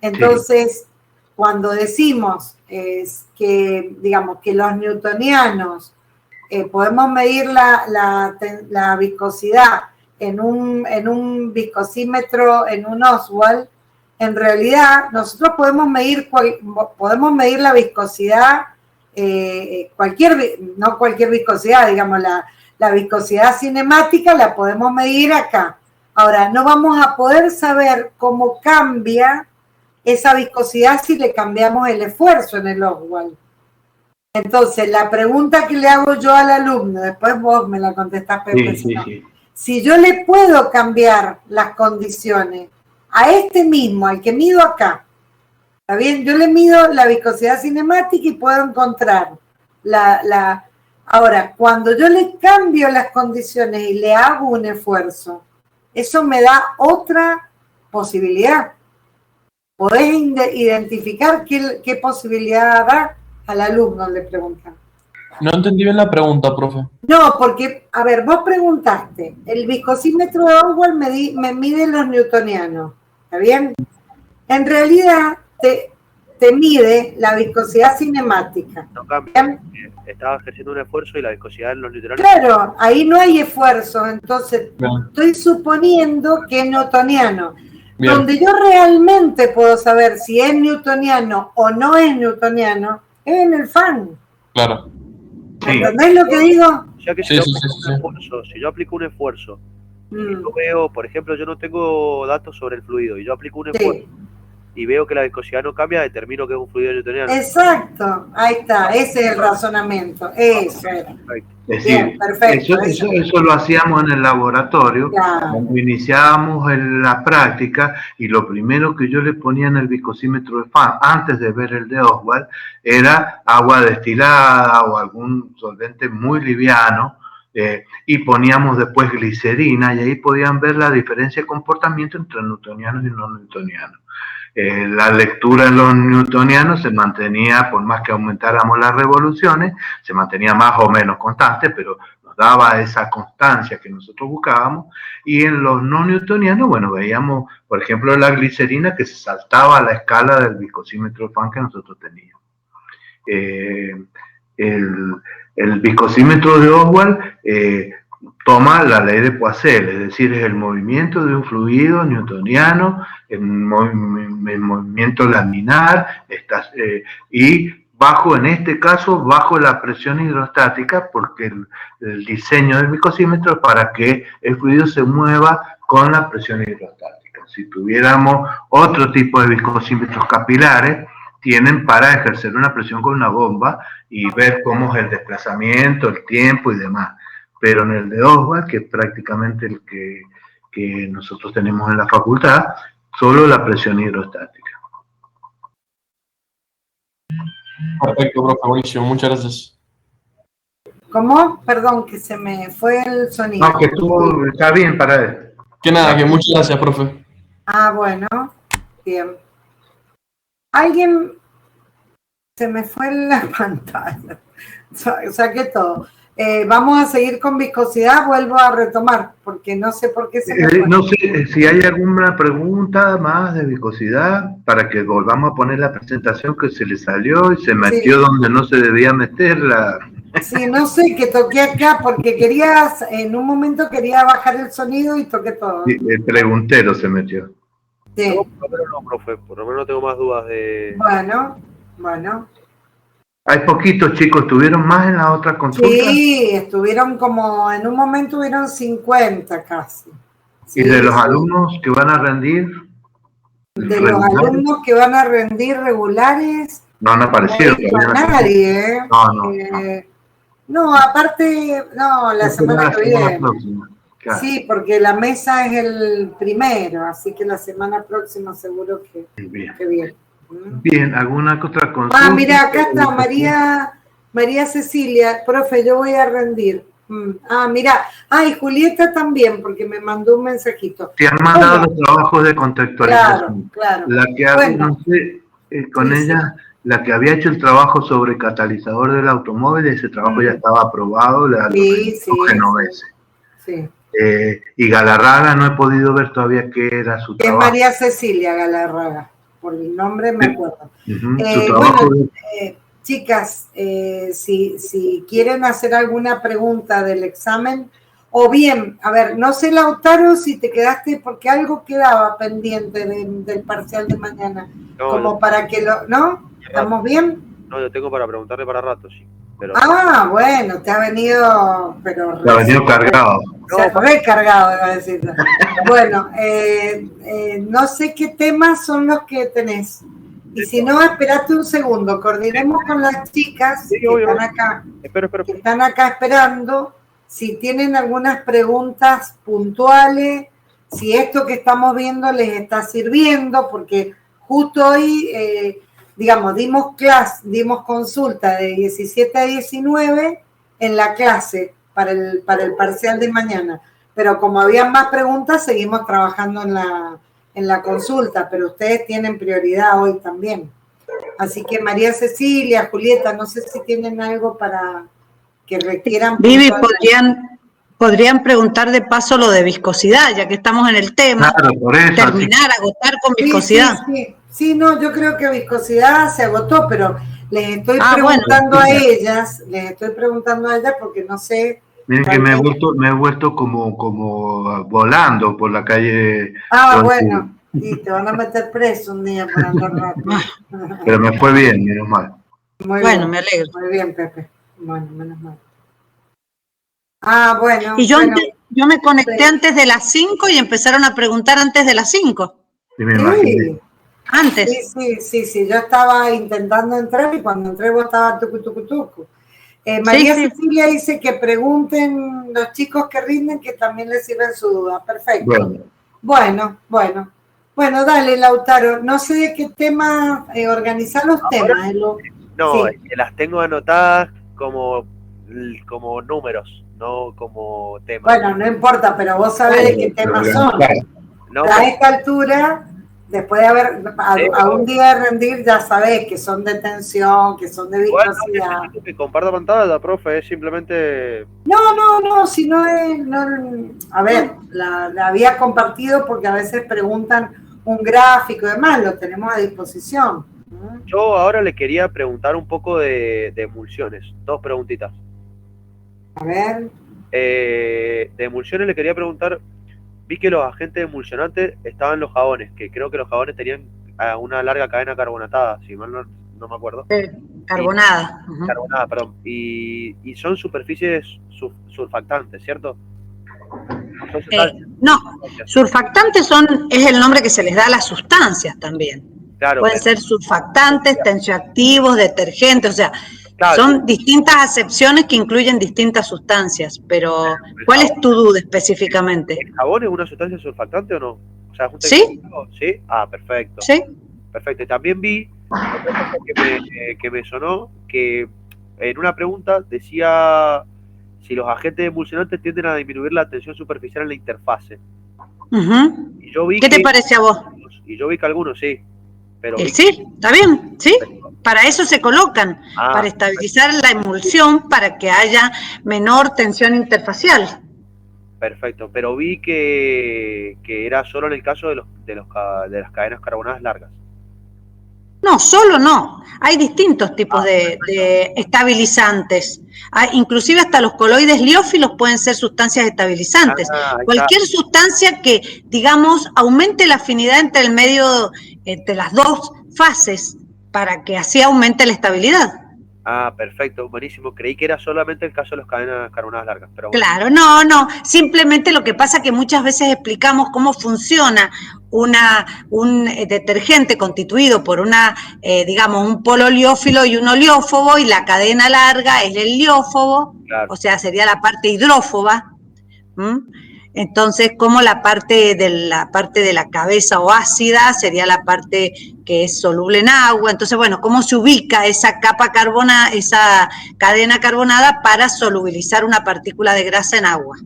Entonces, cuando decimos que, digamos, que los newtonianos podemos medir la viscosidad en un viscosímetro, en un Oswald, en realidad nosotros podemos medir la viscosidad, no cualquier viscosidad, digamos, la viscosidad cinemática la podemos medir acá. Ahora, no vamos a poder saber cómo cambia esa viscosidad si le cambiamos el esfuerzo en el Oswald. Entonces, la pregunta que le hago yo al alumno, después vos me la contestás, Pepe, si yo le puedo cambiar las condiciones a este mismo, al que mido acá, ¿está bien? Yo le mido la viscosidad cinemática y puedo encontrar Ahora, cuando yo le cambio las condiciones y le hago un esfuerzo, eso me da otra posibilidad. ¿Podés identificar qué posibilidad da al alumno? Le preguntan. No entendí bien la pregunta, profe. No, porque, a ver, vos preguntaste, el viscosímetro de Oswald me mide los newtonianos, ¿está bien? En realidad te mide la viscosidad cinemática. No cambia. Estaba ejerciendo un esfuerzo y la viscosidad en los newtonianos. Claro, ahí no hay esfuerzo, entonces estoy suponiendo que es newtoniano. Bien. Donde yo realmente puedo saber si es newtoniano o no es newtoniano es en el FAN. Claro. ¿Entendés lo que digo? Ya que si yo aplico un esfuerzo, y yo veo, por ejemplo, yo no tengo datos sobre el fluido, y yo aplico un esfuerzo, y veo que la viscosidad no cambia, determino que es un fluido newtoniano. Exacto, ahí está, ese es el razonamiento, eso era. Es decir, Bien, perfecto, eso lo hacíamos en el laboratorio, cuando iniciábamos la práctica, y lo primero que yo le ponía en el viscosímetro de FAN, antes de ver el de Oswald, era agua destilada o algún solvente muy liviano, y poníamos después glicerina, y ahí podían ver la diferencia de comportamiento entre newtonianos y no newtonianos. La lectura en los newtonianos se mantenía, por más que aumentáramos las revoluciones, se mantenía más o menos constante, pero nos daba esa constancia que nosotros buscábamos. Y en los no newtonianos, bueno, veíamos, por ejemplo, la glicerina que se saltaba a la escala del viscosímetro FAN que nosotros teníamos. El viscosímetro de Oswald toma la ley de Poiseuille, es decir, es el movimiento de un fluido newtoniano, el movimiento laminar, y en este caso, bajo la presión hidrostática, porque el diseño del viscosímetro es para que el fluido se mueva con la presión hidrostática. Si tuviéramos otro tipo de viscosímetros capilares, tienen para ejercer una presión con una bomba y ver cómo es el desplazamiento, el tiempo y demás. Pero en el de Oswald, que es prácticamente el que nosotros tenemos en la facultad, solo la presión hidrostática. Perfecto, profe, buenísimo, muchas gracias. ¿Cómo? Perdón, que se me fue el sonido. No, que está bien para él. Que nada, que muchas gracias, profe. Ah, bueno, bien. Alguien se me fue en la pantalla. Saqué todo. Vamos a seguir con viscosidad, vuelvo a retomar, porque no sé por qué se me fue. No sé si hay alguna pregunta más de viscosidad para que volvamos a poner la presentación que se le salió y se metió donde no se debía meterla. Sí, no sé, que toqué acá porque en un momento quería bajar el sonido y toqué todo. Sí, el preguntero se metió. Sí. No, por lo menos no, profe, por lo menos no tengo más dudas de... Bueno. Hay poquitos chicos, ¿estuvieron más en la otra consulta? Sí, estuvieron en un momento hubieron 50 casi. Sí, ¿Y de los alumnos que van a rendir? De los alumnos que van a rendir regulares... No han aparecido. No nadie, ¿eh? No, aparte, la semana que viene. Claro. Sí, porque la mesa es el primero, así que la semana próxima seguro que viene. Bien, ¿alguna otra consulta? Ah, mira, acá está María Cecilia. Profe, yo voy a rendir. Ah, mira. Ah, y Julieta también, porque me mandó un mensajito. Te han mandado los trabajos de contextualización. Claro. La que no sé, con ella, la que había hecho el trabajo sobre catalizador del automóvil, ese trabajo ya estaba aprobado, Genovese. Sí. Y Galarraga no he podido ver todavía qué era su trabajo. Es María Cecilia Galarraga, por el nombre me acuerdo. Chicas, si quieren hacer alguna pregunta del examen, o bien, a ver, no sé, Lautaro, si te quedaste, porque algo quedaba pendiente del parcial de mañana, para que ¿no? ¿Estamos bien? No, yo tengo para preguntarle para rato, sí. Pero... Ah, bueno, te ha venido, te ha venido cargado. Se ha recargado, iba a decir. Bueno, no sé qué temas son los que tenés. Y si no, espérate un segundo, coordinemos con las chicas que están acá, que están acá esperando, si tienen algunas preguntas puntuales, si esto que estamos viendo les está sirviendo, porque justo hoy, dimos consulta de 17 a 19 en la clase para el parcial de mañana, pero como había más preguntas, seguimos trabajando en la consulta, pero ustedes tienen prioridad hoy también. Así que María Cecilia, Julieta, no sé si tienen algo para que requieran. Vivi, podrían preguntar de paso lo de viscosidad, ya que estamos en el tema. Claro, por eso. Terminar, agotar con viscosidad. Sí, no, yo creo que viscosidad se agotó, pero les estoy preguntando a ellas porque no sé. Miren que me he vuelto como volando por la calle. Bueno, y te van a meter preso un día por andar rápido. Pero me fue bien, menos mal. Muy bien, me alegro. Muy bien, Pepe. Bueno, menos mal. Bueno. Y yo me conecté antes de las 5 y empezaron a preguntar antes de las 5. Sí, me imaginé. Antes. Sí, yo estaba intentando entrar y cuando entré vos estabas tucu. María Cecilia dice que pregunten los chicos que rinden, que también les sirven su duda. Perfecto. Bueno, dale, Lautaro. No sé de qué tema organizar los temas. Que las tengo anotadas como números, no como temas. Bueno, no importa, pero vos sabés de qué temas son. A esta altura, después de haber a un día de rendir, ya sabés que son de tensión, que son de viscosidad. No, que comparta pantalla, profe, es simplemente... No, si no es... a ver, la había compartido porque a veces preguntan un gráfico y demás, lo tenemos a disposición. Yo ahora le quería preguntar un poco de emulsiones, 2 preguntitas. A ver. De emulsiones le quería preguntar, vi que los agentes emulsionantes estaban los jabones, que creo que los jabones tenían una larga cadena carbonatada, si mal no me acuerdo. Carbonada. Carbonada, perdón. Y son superficies surfactantes, ¿cierto? No, surfactantes es el nombre que se les da a las sustancias también. Claro, pueden ser surfactantes, tensioactivos, detergentes, o sea, son distintas acepciones que incluyen distintas sustancias, pero ¿cuál es tu duda específicamente? ¿El jabón es una sustancia surfactante o no? O sea, ¿Sí? ¿Sí? Perfecto. Sí. Perfecto. Y también vi que me sonó que en una pregunta decía si los agentes emulsionantes tienden a disminuir la tensión superficial en la interfase. Y yo vi ¿Qué te parece a vos? Y yo vi que algunos sí. Pero sí, está bien, sí. Para eso se colocan, para estabilizar la emulsión, para que haya menor tensión interfacial. Perfecto, pero vi que era solo en el caso de las cadenas carbonadas largas. No, solo no. Hay distintos tipos de estabilizantes. Inclusive hasta los coloides liófilos pueden ser sustancias estabilizantes. Cualquier sustancia que, digamos, aumente la afinidad entre el medio, entre las dos fases, para que así aumente la estabilidad. Perfecto, buenísimo. Creí que era solamente el caso de las cadenas carbonadas largas. Pero bueno. Claro, no. Simplemente lo que pasa es que muchas veces explicamos cómo funciona un detergente constituido por digamos, un polo liófilo y un oleófobo, y la cadena larga es el liófobo, o sea, sería la parte hidrófoba. Entonces, como la parte de la cabeza o ácida sería la parte que es soluble en agua. Entonces, bueno, ¿cómo se ubica esa esa cadena carbonada para solubilizar una partícula de grasa en agua?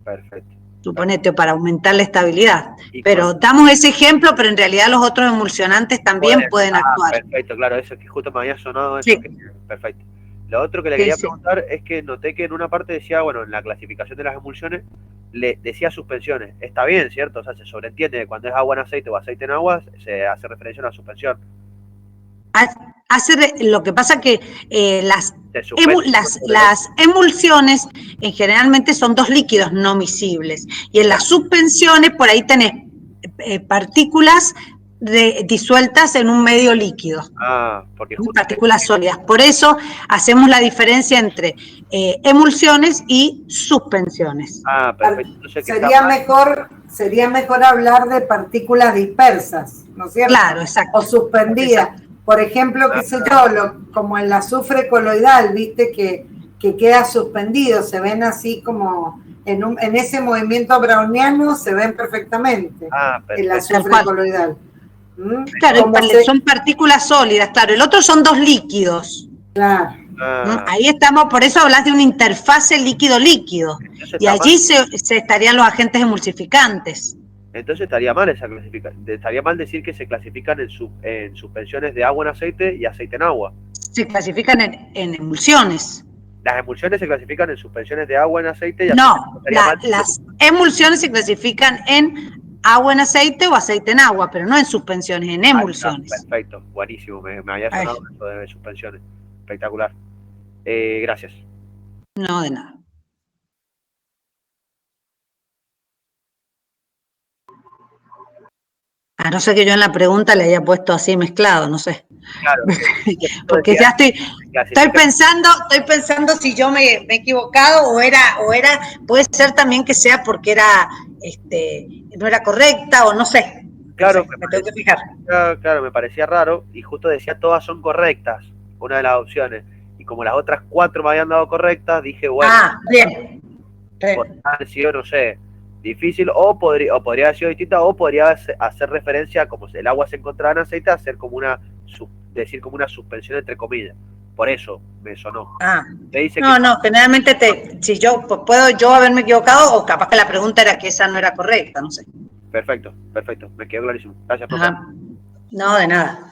Perfecto. Suponete, para aumentar la estabilidad. Y Pero damos ese ejemplo, pero en realidad los otros emulsionantes también pueden actuar. Perfecto, claro, eso que justo me había sonado. Eso Sí. Perfecto. Lo otro que le Sí, quería sí. preguntar es que noté que en una parte decía, bueno, en la clasificación de las emulsiones, le decía suspensiones. Está bien, ¿cierto? O sea, se sobreentiende que cuando es agua en aceite o aceite en agua, se hace referencia a una suspensión. Lo que pasa que las Se suspende. las emulsiones generalmente son dos líquidos no miscibles y en las suspensiones por ahí tenés partículas disueltas en un medio líquido. Porque partículas sólidas. Por eso hacemos la diferencia entre emulsiones y suspensiones. Perfecto. Entonces, sería mejor hablar de partículas dispersas, ¿no es cierto? Claro, exacto. O suspendidas. Exacto. Por ejemplo, qué sé yo, como el azufre coloidal, viste que queda suspendido, se ven así como en ese movimiento browniano, se ven perfectamente el azufre coloidal. Claro, son partículas sólidas, claro. El otro son dos líquidos. Claro. Ahí estamos, por eso hablas de una interfase líquido-líquido. Y allí se estarían los agentes emulsificantes. Entonces estaría mal esa clasificación. Estaría mal decir que se clasifican en suspensiones de agua en aceite y aceite en agua. Se clasifican en emulsiones. Las emulsiones se clasifican en suspensiones de agua en aceite y aceite. No, las emulsiones se clasifican en agua en aceite o aceite en agua, pero no en suspensiones, en emulsiones. Perfecto, buenísimo. Me había sonado eso de suspensiones. Espectacular. Gracias. No, de nada. A no ser que yo en la pregunta le haya puesto así mezclado, no sé. Claro. Porque ya estoy pensando si yo me he equivocado o era, puede ser también que sea porque era, no era correcta o no sé. Claro, me tengo que fijar. Claro, me parecía raro y justo decía todas son correctas, una de las opciones. Y como las otras 4 me habían dado correctas, dije, bueno. Bien. Podría haber sido, no sé, difícil o podría haber sido distinta o podría hacer referencia a como el agua se encontraba en aceite, hacer como decir como una suspensión entre comillas. Por eso me sonó. No, generalmente si puedo yo haberme equivocado o capaz que la pregunta era que esa no era correcta, no sé. Perfecto, me quedó clarísimo. Gracias, profe. No, de nada.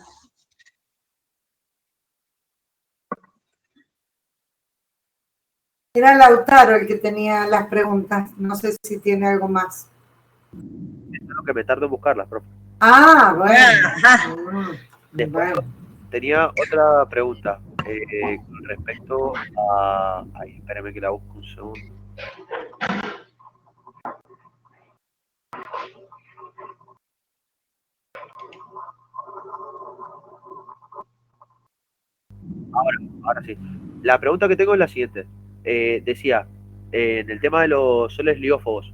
Era Lautaro el que tenía las preguntas. No sé si tiene algo más. Espero que me tardo en buscarlas, profe. Bueno. Después tenía otra pregunta con respecto a... Ay, espérame que la busco un segundo. Ahora sí. La pregunta que tengo es la siguiente. Decía, en el tema de los soles liófobos,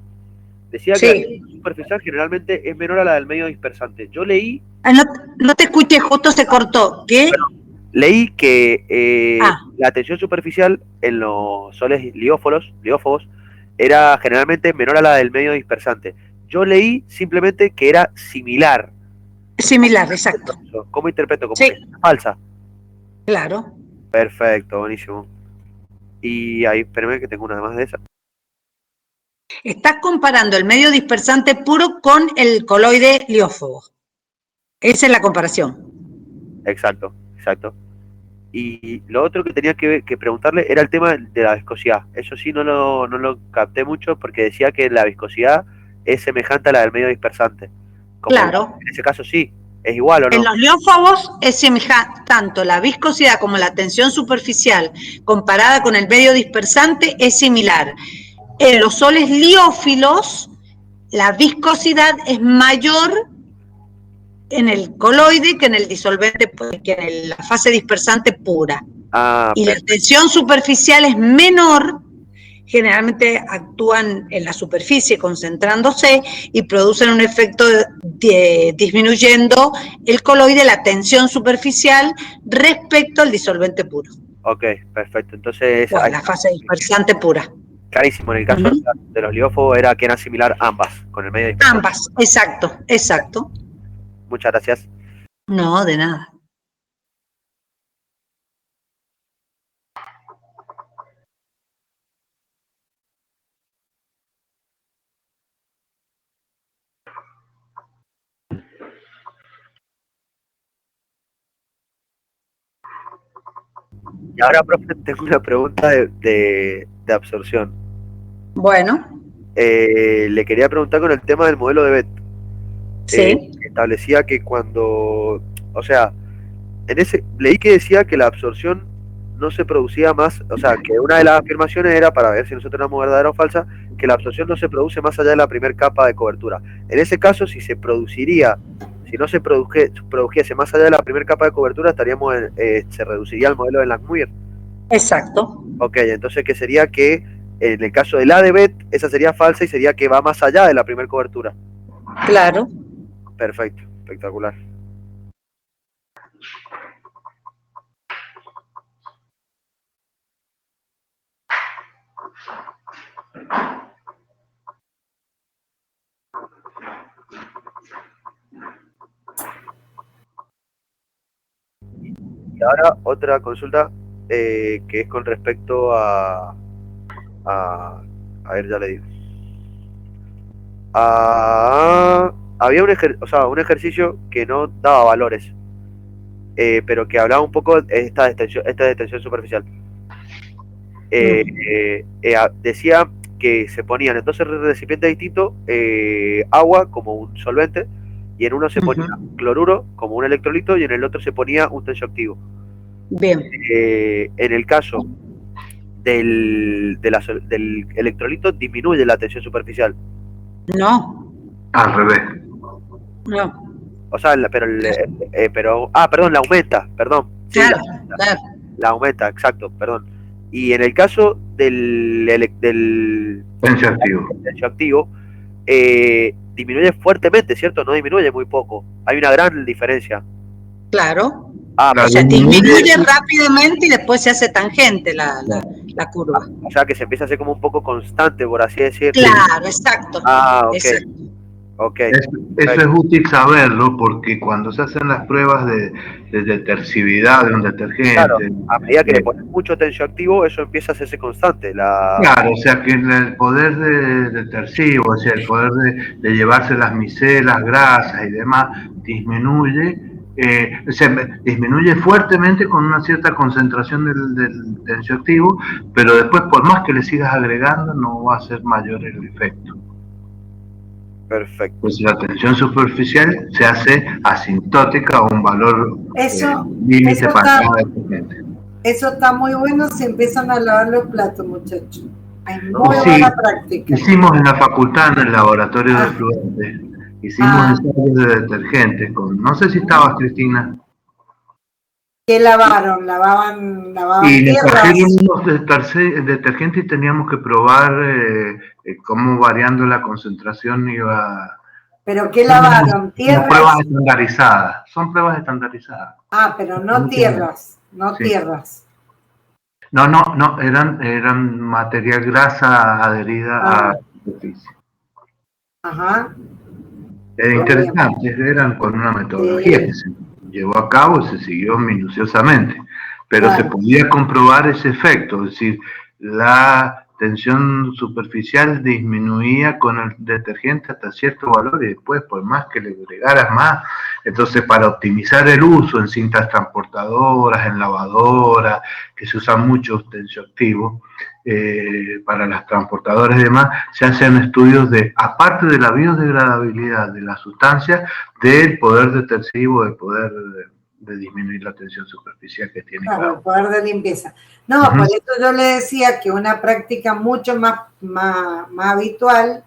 decía que la tensión superficial generalmente es menor a la del medio dispersante. Yo leí... No te escuché, justo se cortó. ¿Qué? Bueno, leí que la tensión superficial en los soles liófobos era generalmente menor a la del medio dispersante. Yo leí simplemente que era similar. Similar, exacto. ¿Cómo interpreto? ¿Como que es falsa? Claro. Perfecto, buenísimo. Y ahí, espérame que tengo una más de esa. Estás comparando el medio dispersante puro con el coloide liófobo. Esa es la comparación. Exacto. Y lo otro que tenía que preguntarle era el tema de la viscosidad. Eso sí no lo capté mucho porque decía que la viscosidad es semejante a la del medio dispersante. Claro. En ese caso sí, es igual o no. En los liófobos es semejante, tanto la viscosidad como la tensión superficial comparada con el medio dispersante es similar. En los soles liófilos la viscosidad es mayor en el coloide que en el disolvente, que en la fase dispersante pura. Y la tensión superficial es menor, generalmente actúan en la superficie concentrándose y producen un efecto disminuyendo el coloide, la tensión superficial respecto al disolvente puro. Ok, perfecto. Entonces... la fase dispersante pura. Clarísimo, en el caso de los liófobos era que eran similar ambas, con el medio de dispersión. Ambas, exacto, exacto. Muchas gracias. No, de nada. Y ahora, profe, tengo una pregunta de absorción. Bueno, Le quería preguntar con el tema del modelo de Bett. sí. Establecía que cuando, o sea, leí que decía que la absorción no se producía más, o sea, que una de las afirmaciones era, para ver si nosotros éramos verdadera o falsa, que la absorción no se produce más allá de la primera capa de cobertura. En ese caso, si no se produjese más allá de la primera capa de cobertura, se reduciría el modelo de Langmuir. Exacto. Ok, entonces que sería que en el caso del A de Bett, esa sería falsa y sería que va más allá de la primera cobertura. Claro. Perfecto, espectacular. Y ahora otra consulta que es con respecto a ver, ya le digo. Había un ejercicio que no daba valores, pero que hablaba un poco de esta detención superficial. Decía que se ponían en dos recipientes distintos agua como un solvente, y en uno se ponía cloruro como un electrolito y en el otro se ponía un tensioactivo. Bien. En el caso del electrolito disminuye la tensión superficial. No. Al revés. No. O sea, perdón, la aumenta, perdón. Sí, Claro, claro. la aumenta, exacto, perdón. Y en el caso del tensioactivo, disminuye fuertemente, ¿cierto? No disminuye muy poco. Hay una gran diferencia. Claro. O sea, disminuye rápidamente y después se hace tangente la curva. O sea, que se empieza a hacer como un poco constante, por así decirlo. Claro, exacto. Ok. Exacto. Okay. Eso es útil saberlo porque cuando se hacen las pruebas de detersividad de un detergente, claro, a medida que le pones mucho tensioactivo, eso empieza a hacerse constante. Claro, o sea que el poder detersivo, o sea, el poder de llevarse las micelas, grasas y demás, disminuye, disminuye fuertemente con una cierta concentración del tensioactivo, pero después por más que le sigas agregando no va a ser mayor el efecto. Perfecto. Pues la tensión superficial se hace asintótica a un valor límite para cada detergente. Eso está muy bueno si empiezan a lavar los platos, muchachos. Hay muy buena práctica. Hicimos en la facultad, en el laboratorio de fluentes, hicimos ensayos de detergentes. No sé si estabas, Cristina. ¿Qué lavaron? ¿Lavaban y nos tierras? trajeron unos detergentes y teníamos que probar cómo variando la concentración iba. ¿Pero qué lavaron? ¿Tierras? Son pruebas estandarizadas. Son pruebas estandarizadas. Ah, pero no tierras. No tierras. No, eran material grasa adherida a la superficie. Ajá. Era interesante, eran con una metodología que se llevó a cabo y se siguió minuciosamente, pero se podía comprobar ese efecto, es decir, la tensión superficial disminuía con el detergente hasta cierto valor y después por más que le agregaras más, entonces para optimizar el uso en cintas transportadoras, en lavadoras, que se usan muchos tensioactivos, para las transportadoras y demás, se hacen estudios de, aparte de la biodegradabilidad de la sustancia, del poder detersivo, del poder de disminuir la tensión superficial que tiene. Claro, el poder de limpieza. No, por eso yo le decía que una práctica mucho más habitual,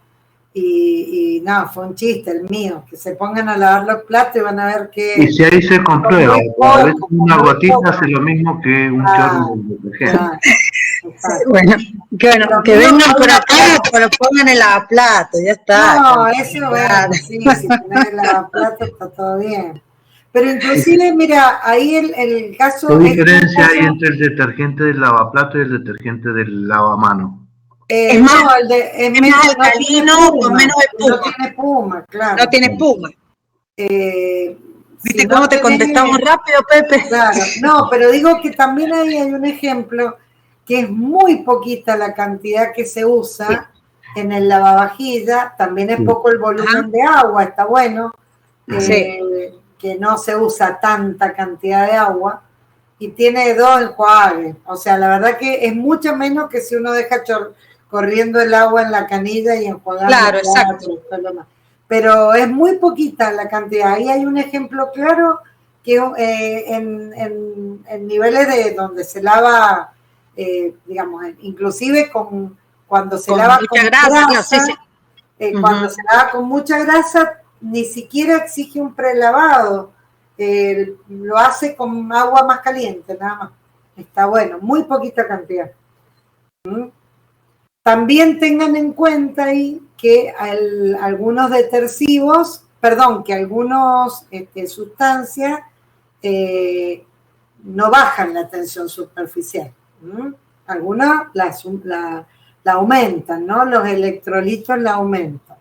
y no, fue un chiste el mío, que se pongan a lavar los platos y van a ver que... Y si ahí se comprueba, a veces una gotita hace lo mismo que un chorro de detergente. Bueno, que vengan por acá, pero pongan el lavaplato, ya está. No, eso bueno, sí, si pones el lavaplato está todo bien. Pero inclusive, mira, ahí el caso... ¿Qué diferencia hay entre el detergente del lavaplato y el detergente del lavamano? Es más- no, es más alcalino, no tiene con menos espuma. No tiene espuma, claro. No tiene espuma. ¿Viste Si cómo no te tenés- contestamos rápido, Pepe? Claro, no, pero digo que también ahí hay un ejemplo que es muy poquita la cantidad que se usa en el lavavajilla, también es poco el volumen de agua, está bueno, que no se usa tanta cantidad de agua y tiene 2 enjuagues, o sea, la verdad que es mucho menos que si uno deja corriendo el agua en la canilla y enjuagando. Claro, exacto. Pero es muy poquita la cantidad. Ahí hay un ejemplo claro que en niveles de donde se lava, digamos, inclusive cuando se lava con grasa, claro, cuando se lava con mucha grasa, ni siquiera exige un prelavado. Lo hace con agua más caliente, nada más. Está bueno, muy poquita cantidad. También tengan en cuenta ahí que algunos detergivos, que algunas sustancias no bajan la tensión superficial. Algunas la aumentan, ¿no? Los electrolitos la aumentan.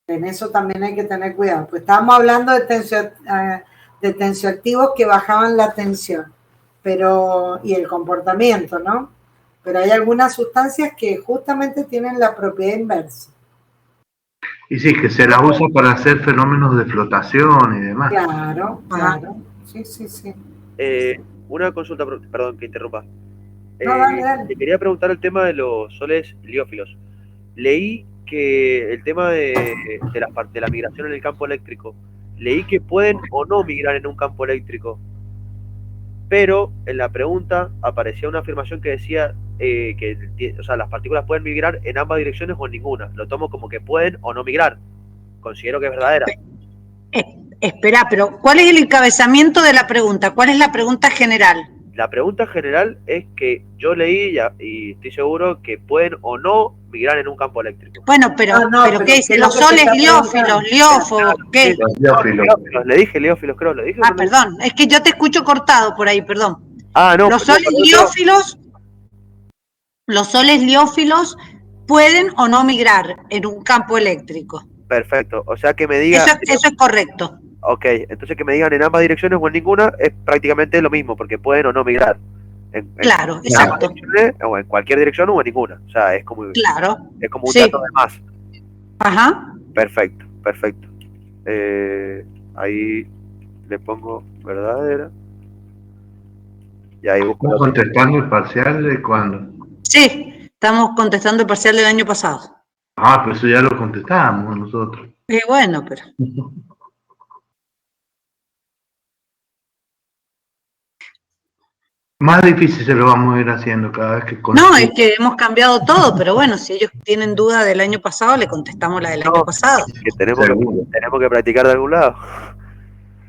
En eso también hay que tener cuidado. Pues estábamos hablando de tensioactivos que bajaban la tensión, y el comportamiento, ¿no? Pero hay algunas sustancias que justamente tienen la propiedad inversa. Y sí, que se las usa para hacer fenómenos de flotación y demás. Claro, claro. Sí. Una consulta, perdón que interrumpa. No, dale. Te quería preguntar el tema de los soles liófilos. Leí que el tema de la migración en el campo eléctrico, leí que pueden o no migrar en un campo eléctrico, pero en la pregunta aparecía una afirmación que decía o sea, las partículas pueden migrar en ambas direcciones o en ninguna. Lo tomo como que pueden o no migrar. Considero que es verdadera. Espera, pero ¿cuál es el encabezamiento de la pregunta? ¿Cuál es la pregunta general? La pregunta general es que yo leí y estoy seguro que pueden o no migrar en un campo eléctrico. Bueno, pero ¿qué dice? Los soles liófilos, liófobos, ¿qué? Liófilos. Le dije liófilos, creo. ¿Lo dije? Ah, perdón, es que yo te escucho cortado por ahí, perdón. No. Los soles liófilos pueden o no migrar en un campo eléctrico. Perfecto, o sea que me diga... Eso es correcto. Ok, entonces que me digan en ambas direcciones o en ninguna es prácticamente lo mismo, porque pueden o no migrar. Claro, exacto. O en cualquier dirección o en ninguna. O sea, es como, claro, es como un dato de más. Ajá. Perfecto. Ahí le pongo verdadera. Y ahí busco. ¿Estás contestando el parcial de cuándo? Sí, estamos contestando el parcial del año pasado. Ah, pero eso ya lo contestábamos nosotros. Bueno, pero... Más difícil se lo vamos a ir haciendo cada vez que No, es que hemos cambiado todo, pero bueno, si ellos tienen duda del año pasado, le contestamos la del año pasado. Que tenemos que practicar de algún lado.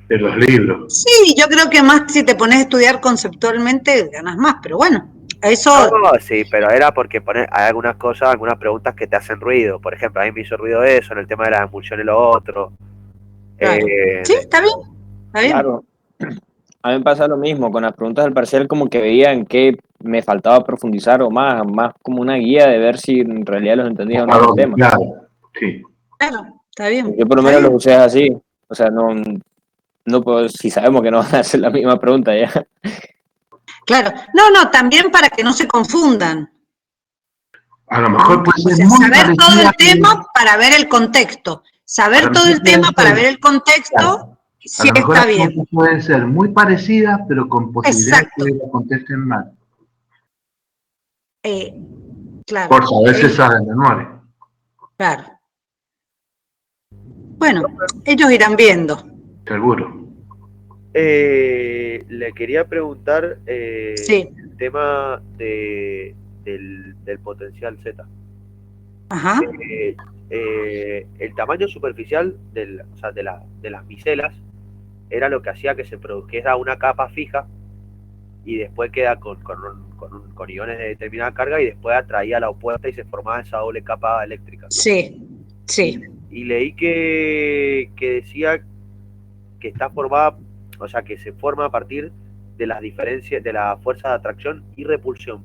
De los libros. Sí, yo creo que más si te pones a estudiar conceptualmente, ganas más, pero bueno, eso... No, sí, pero era porque hay algunas cosas, algunas preguntas que te hacen ruido. Por ejemplo, a mí me hizo ruido eso, en el tema de la emulsión y lo otro. Claro. Sí, está bien. Claro. A mí me pasa lo mismo, con las preguntas del parcial como que veía en qué me faltaba profundizar o más como una guía de ver si en realidad los entendía o no el tema. Claro, sí. Claro, está bien. Yo por lo menos lo usé así, o sea, no puedo, si sabemos que no van a hacer la misma pregunta ya. Claro, no, también para que no se confundan. A lo mejor puede ser saber todo el tema para ver el contexto. Saber todo el tema para ver el contexto, claro. Sí está bien. Pueden ser muy parecidas, pero con posibilidad de que la contesten mal. Claro. Por si a veces saben de memoria. Claro. Bueno, ellos irán viendo. Seguro. Le quería preguntar sí. el tema del potencial Z. Ajá. El tamaño superficial de las micelas era lo que hacía que se produjera una capa fija y después queda con iones de determinada carga y después atraía la opuesta y se formaba esa doble capa eléctrica. Sí. Y leí que decía que está formada, o sea, que se forma a partir de las diferencias de la fuerza de atracción y repulsión.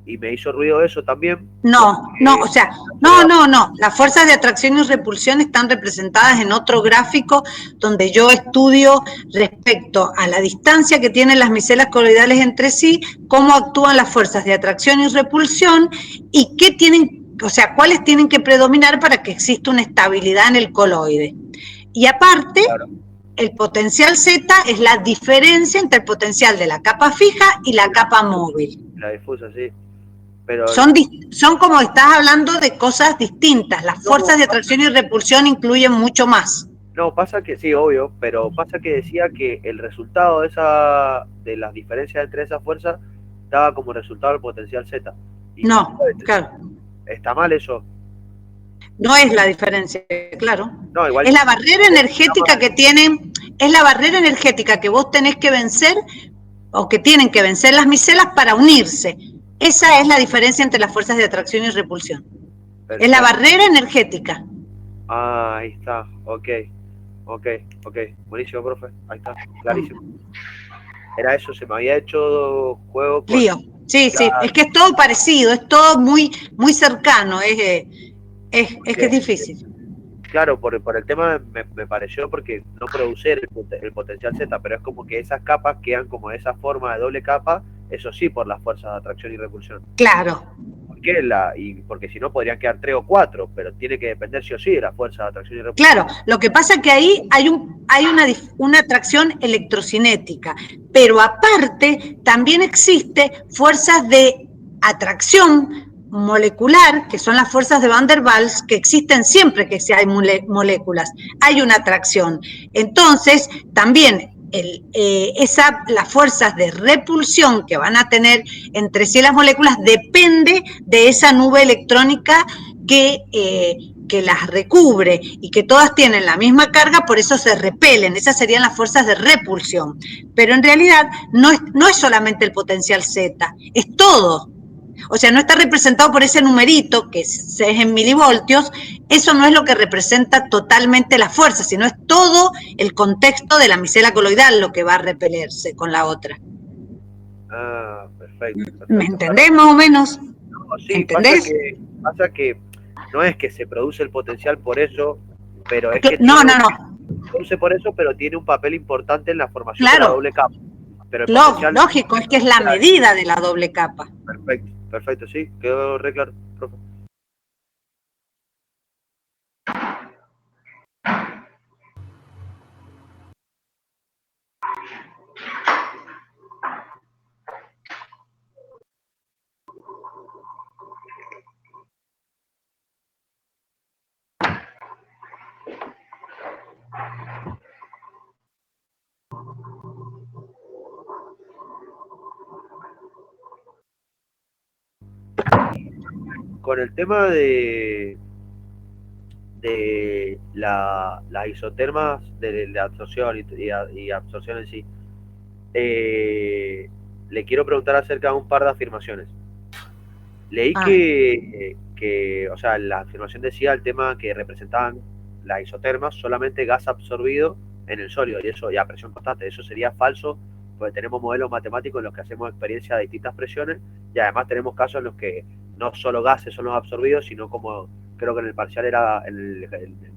Y me hizo ruido eso también. No, o sea, no. Las fuerzas de atracción y repulsión están representadas en otro gráfico donde yo estudio respecto a la distancia que tienen las micelas coloidales entre sí, cómo actúan las fuerzas de atracción y repulsión y qué tienen, o sea, cuáles tienen que predominar para que exista una estabilidad en el coloide. Y aparte, Claro. el potencial Z es la diferencia entre el potencial de la capa fija y la capa móvil. La difusa, sí. Pero Son como estás hablando de cosas distintas. Las fuerzas de atracción y repulsión incluyen mucho más. no, pasa que sí, obvio, pero pasa que decía que el resultado de las diferencias entre esas fuerzas daba como resultado el potencial Z. Y No, claro. está mal eso. No es la diferencia, claro. No, igual. Es la barrera energética que tienen, es la barrera energética que vos tenés que vencer o que tienen que vencer las micelas para unirse. Esa es la diferencia entre las fuerzas de atracción y repulsión. Perfecto. Es la barrera energética. Ah, ahí está, ok, buenísimo, profe, ahí está, clarísimo. Era eso, se me había hecho juego con... Lío. Sí, es que es todo parecido, es todo muy, muy cercano, es que es difícil. Claro, por el tema me pareció porque no producir el potencial Z, pero es como que esas capas quedan como de esa forma de doble capa, eso sí, por las fuerzas de atracción y repulsión. Claro. ¿Por qué? Porque si no podrían quedar 3 o 4, pero tiene que depender sí o sí de la fuerza de atracción y repulsión. Claro, lo que pasa es que ahí hay una atracción electrocinética, pero aparte también existe fuerzas de atracción molecular, que son las fuerzas de Van der Waals, que existen siempre que hay moléculas, hay una atracción. Entonces, también las fuerzas de repulsión que van a tener entre sí las moléculas depende de esa nube electrónica que las recubre y que todas tienen la misma carga, por eso se repelen, esas serían las fuerzas de repulsión. Pero en realidad no es solamente el potencial Z, es todo. O sea, no está representado por ese numerito, que es en milivoltios, eso no es lo que representa totalmente la fuerza, sino es todo el contexto de la micela coloidal lo que va a repelerse con la otra. Ah, perfecto. ¿Me entendés más o menos? No, sí, ¿entendés? Pasa que no es que se produce el potencial por eso, pero es que No. se produce por eso, pero tiene un papel importante en la formación de la doble capa. Pero el potencial, lógico, es que es la medida de la doble capa. Perfecto, sí, quedó re claro, profe. Con el tema de las isotermas de absorción y absorción en sí, le quiero preguntar acerca de un par de afirmaciones. Leí que, o sea, la afirmación decía el tema que representaban las isotermas solamente gas absorbido en el sólido y a presión constante. Eso sería falso, porque tenemos modelos matemáticos en los que hacemos experiencia de distintas presiones y además tenemos casos en los que no solo gases son los absorbidos, sino como creo que en el parcial era, el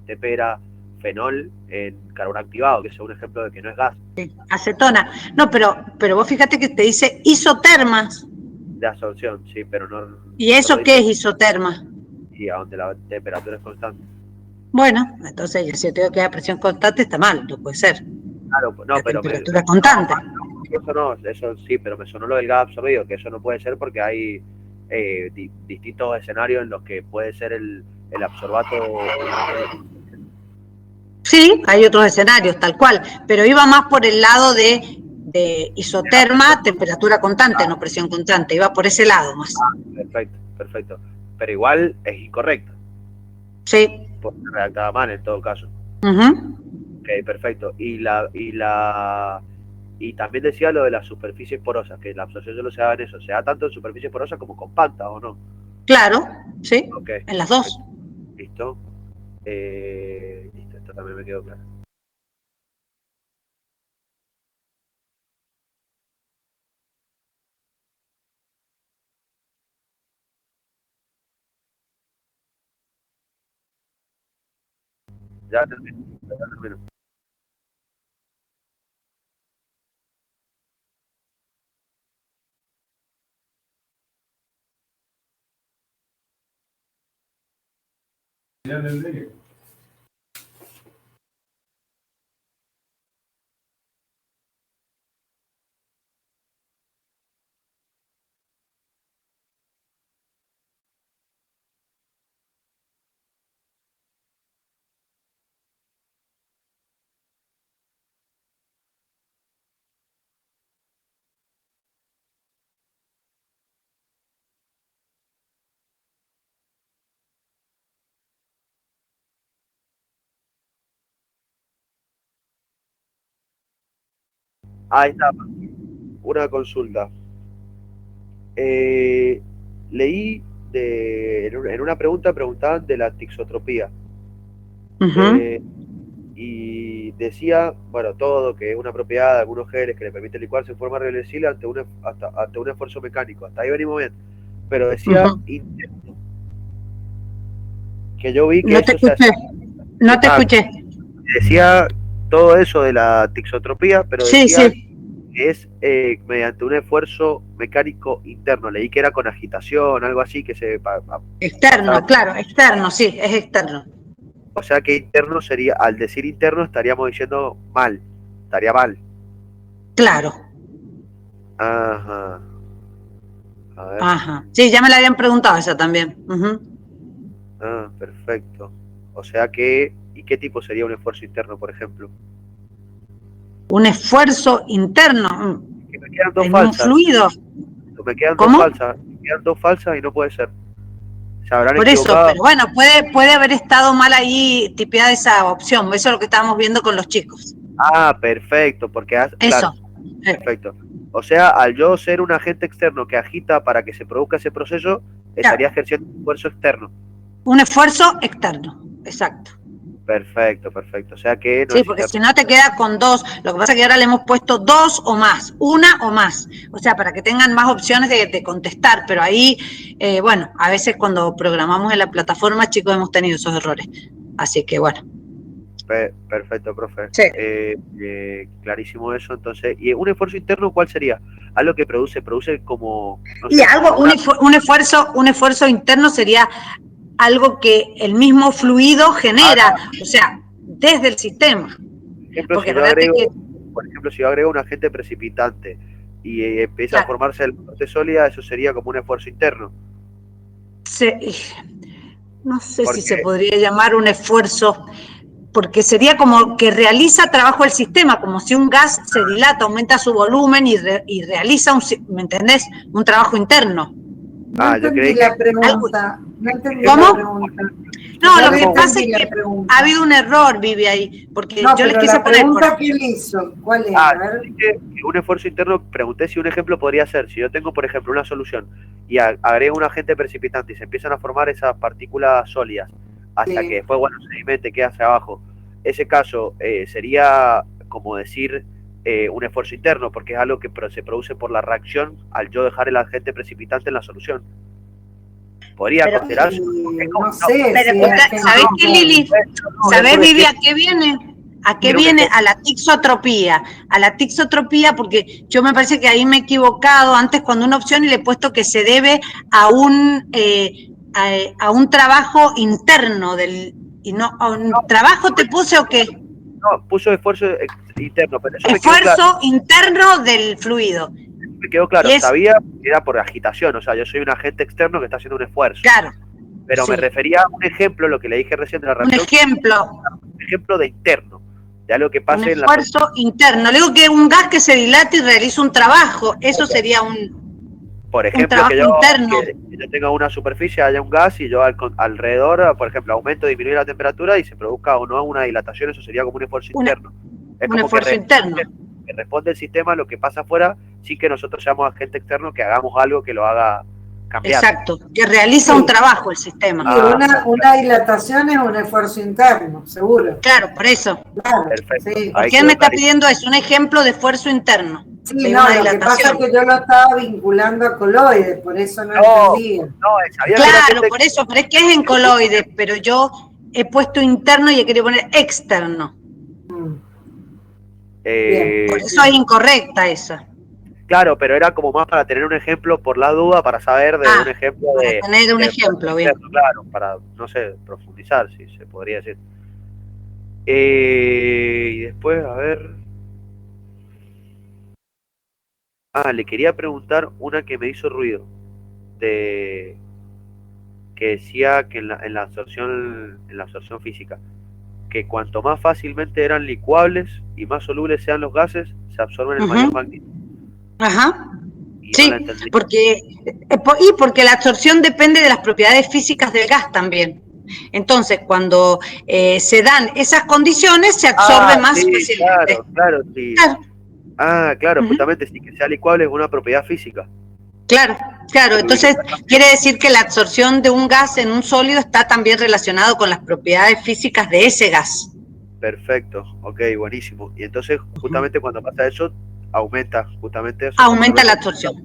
TP era fenol en carbón activado, que es un ejemplo de que no es gas. Sí, acetona. No, pero vos fíjate que te dice isotermas. De absorción, sí, pero no... ¿Y eso qué es isoterma? Y a donde la temperatura es constante. Bueno, entonces si yo tengo que dar presión constante está mal, no puede ser. Claro, no, la pero... temperatura constante. Eso sí, pero me sonó lo del gas absorbido, que eso no puede ser porque hay distintos escenarios en los que puede ser el absorbato... Sí, hay otros escenarios, tal cual, pero iba más por el lado de isoterma, temperatura constante, no presión constante, iba por ese lado más. Perfecto. Pero igual es incorrecta. Sí. Porque redactada mal en todo caso. Ok, perfecto. Y también decía lo de las superficies porosas, que la absorción solo se da en eso, se da tanto en superficies porosas como con panta, ¿o no? Claro, sí, Okay. en las dos. Listo. Listo, esto también me quedó claro. Ya termino. Ya termino. Ahí está, una consulta. Leí en una pregunta preguntaban de la tixotropía. Y decía, bueno, todo, que es una propiedad de algunos geles que le permite licuarse en forma reversible ante un esfuerzo mecánico. Hasta ahí venimos bien. Pero decía interno, que yo vi que No te eso se escuché. hace. No te escuché. Decía todo eso de la tixotropía, pero Sí, decía sí. que es mediante un esfuerzo mecánico interno. Leí que era con agitación, algo así, que se Externo, pasaba. claro, externo, sí, es externo. O sea que interno sería, al decir interno estaríamos diciendo mal, estaría mal. Claro. Ajá. A ver. Ajá. Sí, ya me la habían preguntado esa también. Ah, perfecto. O sea que, ¿y qué tipo sería un esfuerzo interno, por ejemplo? Un esfuerzo interno Que me quedan dos en un falsas. fluido. Me quedan ¿Cómo? dos falsas y no puede ser. Se habrán Por eso, equivocado. pero bueno, puede haber estado mal ahí tipeada esa opción. Eso es lo que estábamos viendo con los chicos. Ah, perfecto, porque claro, Eso. perfecto. O sea, al yo ser un agente externo que agita para que se produzca ese proceso, estaría ejerciendo un esfuerzo externo. Un esfuerzo externo, exacto. Perfecto, perfecto. O sea que no Sí, es porque si interno. no te queda con dos. Lo que pasa es que ahora le hemos puesto dos o más, una o más. O sea, para que tengan más opciones de contestar. Pero ahí, bueno, a veces cuando programamos en la plataforma, chicos, hemos tenido esos errores. Así que bueno. Perfecto, profe. Sí. Clarísimo eso. Entonces, ¿y un esfuerzo interno cuál sería? Algo que produce como, no Y sé, algo, como un esfuerzo interno sería algo que el mismo fluido genera, o sea, desde el sistema. ejemplo, Porque acuérdate que por ejemplo, si yo agrego un agente precipitante y empieza a claro, formarse la parte sólida, eso sería como un esfuerzo interno. no sé si se Porque, podría llamar un esfuerzo, porque sería como que realiza trabajo el sistema, como si un gas se dilata, aumenta su volumen y realiza, ¿me entendés? Un trabajo interno. No yo entendí creí que... la pregunta. No entendí ¿Cómo? la pregunta. No, No lo le que pasa es entendí la que pregunta. ha habido un error, Vivi, ahí, porque No, yo les pero quise la poner... pregunta que él hizo, ¿cuál es? A ver. Que un esfuerzo interno, pregunté si un ejemplo podría ser, si yo tengo, por ejemplo, una solución y agrego un agente precipitante y se empiezan a formar esas partículas sólidas hasta Sí. que después, bueno, sedimente queda hacia abajo. Ese caso sería, como decir, un esfuerzo interno, porque es algo que se produce por la reacción al yo dejar el agente precipitante en la solución. Podría considerarse. No sé. Pero, si es ¿sabés qué, Lili? ¿Sabés, Vivi, a qué viene? ¿A qué viene? A la tixotropía. A la tixotropía, porque yo me parece que ahí me he equivocado antes cuando una opción y le he puesto que se debe a un trabajo interno y no a un trabajo te puse o qué? No, puso esfuerzo interno, pero eso Esfuerzo interno del fluido. me quedó claro, sabía que era por agitación, o sea, yo soy un agente externo que está haciendo un esfuerzo. Claro. Pero me refería a un ejemplo, lo que le dije recién de la reacción. Un ejemplo de interno, de algo que pase en la... Un esfuerzo interno. Le digo que un gas que se dilata y realiza un trabajo, eso sería por ejemplo, trabajo interno. Que yo tenga una superficie, haya un gas y yo alrededor, por ejemplo, aumento, disminuye la temperatura y se produzca o no una dilatación, eso sería como un esfuerzo interno. Es un esfuerzo interno. Que responde el sistema a lo que pasa afuera, sin que nosotros seamos agente externo que hagamos algo que lo haga cambiar. Exacto, que realiza un trabajo el sistema. Y una dilatación es un esfuerzo interno, seguro. Claro, por eso. Claro, perfecto. Sí. ¿Quién me está pidiendo eso? Un ejemplo de esfuerzo interno. Sí, no, lo que pasa es que yo lo estaba vinculando a coloides, por eso no entendía. No, sabía claro, por eso, pero es que es en coloides, pero yo he puesto interno y he querido poner externo. Por eso es incorrecta esa. Claro, pero era como más para tener un ejemplo por la duda, para saber de un ejemplo para de... tener un ejemplo, bien. Claro, para, no sé, profundizar, si se podría decir. Y después, a ver... le quería preguntar una que me hizo ruido, que decía que en la absorción física, que cuanto más fácilmente eran licuables y más solubles sean los gases, se absorben en mayor magnitud. Ajá. Y Sí, no la entendí. porque la absorción depende de las propiedades físicas del gas también. Entonces, cuando se dan esas condiciones, se absorbe más sí, fácilmente. claro, sí. Claro. Claro, justamente sí, que sea licuable es una propiedad física. Claro. Entonces, quiere decir que la absorción de un gas en un sólido está también relacionado con las propiedades físicas de ese gas. Perfecto, ok, buenísimo. Y entonces, justamente cuando pasa eso, aumenta justamente eso. Aumenta la absorción.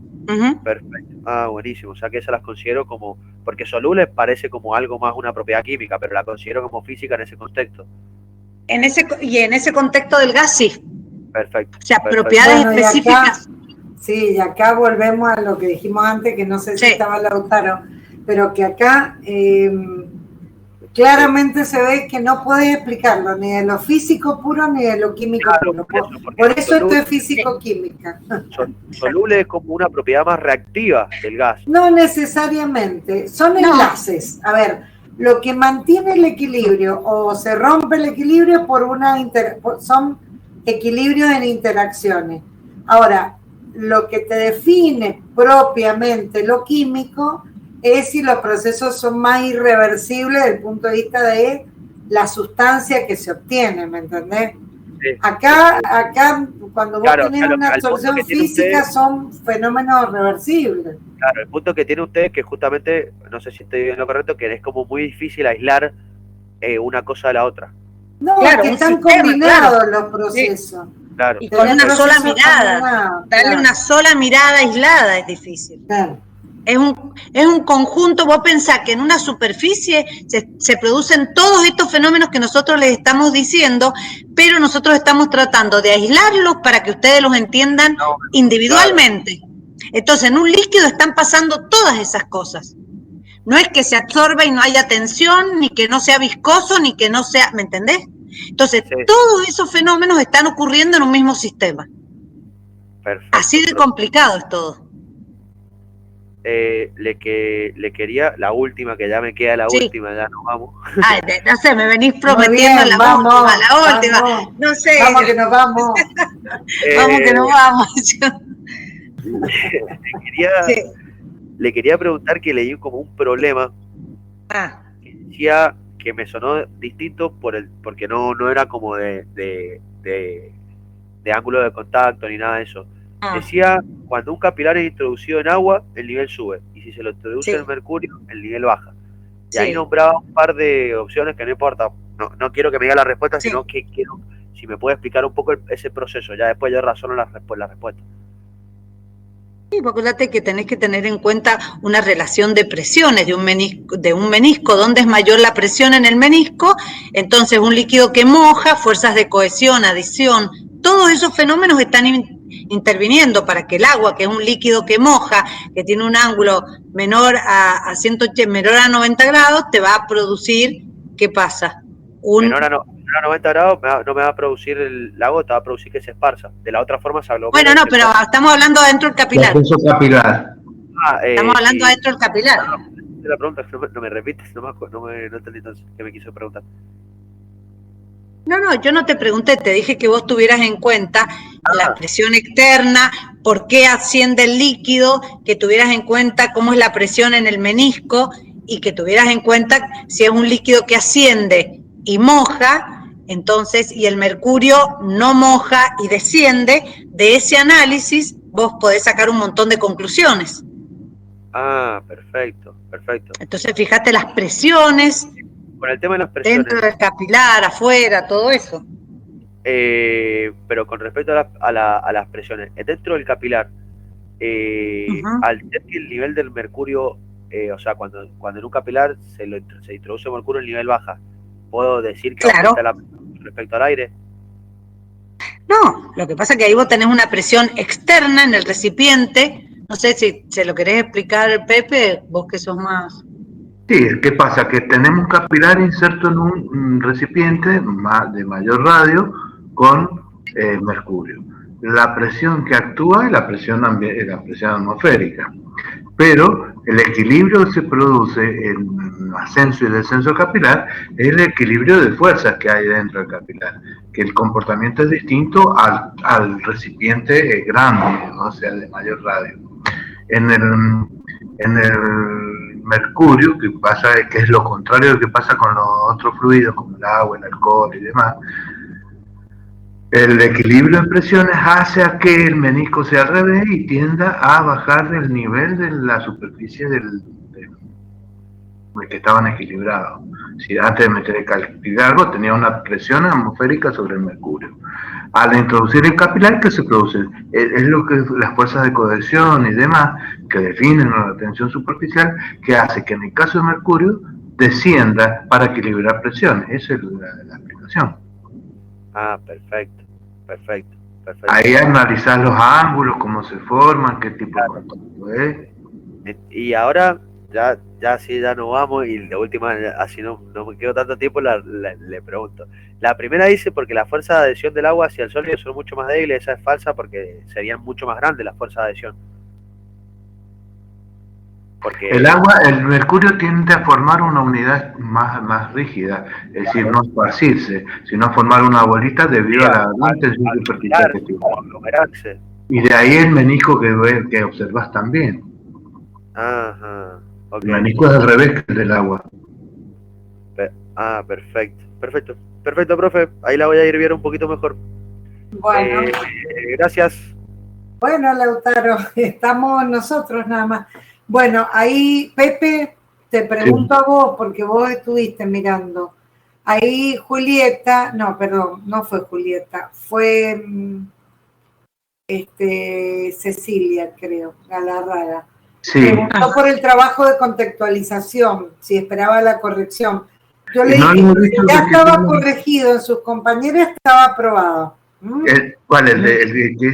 Perfecto. Buenísimo. O sea que esas las considero como, porque soluble parece como algo más una propiedad química, pero la considero como física en ese contexto. En ese contexto del gas, sí. Perfecto. O sea, propiedades Bueno, específicas. Y acá volvemos a lo que dijimos antes, que no sé si estaba Lautaro, pero que acá claramente se ve que no puedes explicarlo ni de lo físico puro ni de lo químico puro. Por eso esto es físico-química. Soluble es como una propiedad más reactiva del gas. No necesariamente, son enlaces. A ver, lo que mantiene el equilibrio o se rompe el equilibrio son equilibrios en interacciones. Ahora, lo que te define propiamente lo químico es si los procesos son más irreversibles desde el punto de vista de la sustancia que se obtiene, ¿me entendés? Sí. Acá cuando vos tenés una absorción física son fenómenos reversibles. Claro, el punto que tiene usted que justamente, no sé si estoy bien lo correcto, que es como muy difícil aislar una cosa de la otra. No, claro, que están combinados los procesos. Sí. Claro. Y con una sola mirada, darle una sola mirada aislada es difícil. Claro. Es un conjunto, vos pensás que en una superficie se producen todos estos fenómenos que nosotros les estamos diciendo, pero nosotros estamos tratando de aislarlos para que ustedes los entiendan individualmente. Claro. Entonces, en un líquido están pasando todas esas cosas. No es que se absorba y no haya tensión, ni que no sea viscoso, ni que no sea, ¿me entendés? Entonces, todos esos fenómenos están ocurriendo en un mismo sistema. Perfecto. Así de complicado es todo. Le quería, la última, que ya me queda la última, ya nos vamos. Ay, no sé, me venís prometiendo bien, la última. Vamos, no sé. Vamos que nos vamos. Vamos que nos vamos. Le quería preguntar que leí como un problema que decía que me sonó distinto porque no era como de ángulo de contacto ni nada de eso. Decía, cuando un capilar es introducido en agua, el nivel sube, y si se lo introduce en mercurio, el nivel baja. Y ahí nombraba un par de opciones que no importa, no quiero que me diga la respuesta, sino que quiero, si me puede explicar un poco ese proceso, ya después yo razono la respuesta. Sí, porque acuérdate que tenés que tener en cuenta una relación de presiones de un menisco, donde es mayor la presión en el menisco, entonces un líquido que moja, fuerzas de cohesión, adición, todos esos fenómenos están interviniendo para que el agua, que es un líquido que moja, que tiene un ángulo menor a 180, menor a 90 grados, te va a producir, ¿qué pasa? Menor a 90 grados no me va a producir la gota, va a producir que se esparza. De la otra forma se aglomera. Bueno, no, pero estamos hablando adentro del capilar. Capilar. Estamos hablando adentro del capilar. La pregunta no me repites, no entendí entonces qué me quiso preguntar. No, yo no te pregunté, te dije que vos tuvieras en cuenta la presión externa, por qué asciende el líquido, que tuvieras en cuenta cómo es la presión en el menisco y que tuvieras en cuenta si es un líquido que asciende y moja, entonces, y el mercurio no moja y desciende, de ese análisis vos podés sacar un montón de conclusiones. Perfecto. Entonces, fíjate las presiones. Con el tema de las presiones. Dentro del capilar, afuera, todo eso. Pero con respecto a las presiones, dentro del capilar, al ser que el nivel del mercurio, o sea, cuando en un capilar se introduce mercurio, el nivel baja. ¿Puedo decir que Claro. aumenta la presión respecto al aire? No, lo que pasa es que ahí vos tenés una presión externa en el recipiente. No sé si se lo querés explicar, Pepe, vos que sos más... Sí, ¿qué pasa? Que tenemos un capilar inserto en un recipiente de mayor radio con mercurio. La presión que actúa es la presión atmosférica, pero el equilibrio que se produce en ascenso y descenso capilar es el equilibrio de fuerzas que hay dentro del capilar, que el comportamiento es distinto al recipiente grande, o sea, de mayor radio. En el mercurio, que es lo contrario de lo que pasa con los otros fluidos, como el agua, el alcohol y demás, el equilibrio en presiones hace a que el menisco sea al revés y tienda a bajar el nivel de la superficie del que estaban equilibrados. Si antes de meter el capilar tenía una presión atmosférica sobre el mercurio. Al introducir el capilar, ¿qué se produce? Es lo que las fuerzas de cohesión y demás que definen la tensión superficial, que hace que en el caso de mercurio descienda para equilibrar presiones. Esa es la explicación. Ah, perfecto. Ahí analizar los ángulos, cómo se forman, qué tipo de contacto es. Y ahora, ya sí, ya nos vamos, y la última, así no me quedo tanto tiempo, le pregunto. La primera dice porque las fuerzas de adhesión del agua hacia el sólido son mucho más débiles. Esa es falsa, porque serían mucho más grandes las fuerzas de adhesión. Porque El mercurio tiende a formar una unidad más rígida, es decir, no esparcirse, sino formar una bolita debido a la tensión superficial que tiene. aglomerarse. Y de ahí el menisco que observas también. Ajá, ok. El menisco es al revés que el del agua. Perfecto, profe. Ahí la voy a ir viendo un poquito mejor. Bueno, Gracias. bueno, Lautaro, estamos nosotros nada más. Bueno, ahí, Pepe, te pregunto a vos, porque vos estuviste mirando. Ahí Julieta, no, perdón, no fue Julieta, fue Cecilia, creo, Galarraga. Sí. Preguntó por el trabajo de contextualización, si esperaba la corrección. Yo le No, dije no, que ya estaba corregido, en sus compañeros estaba aprobado. ¿Cuál? El que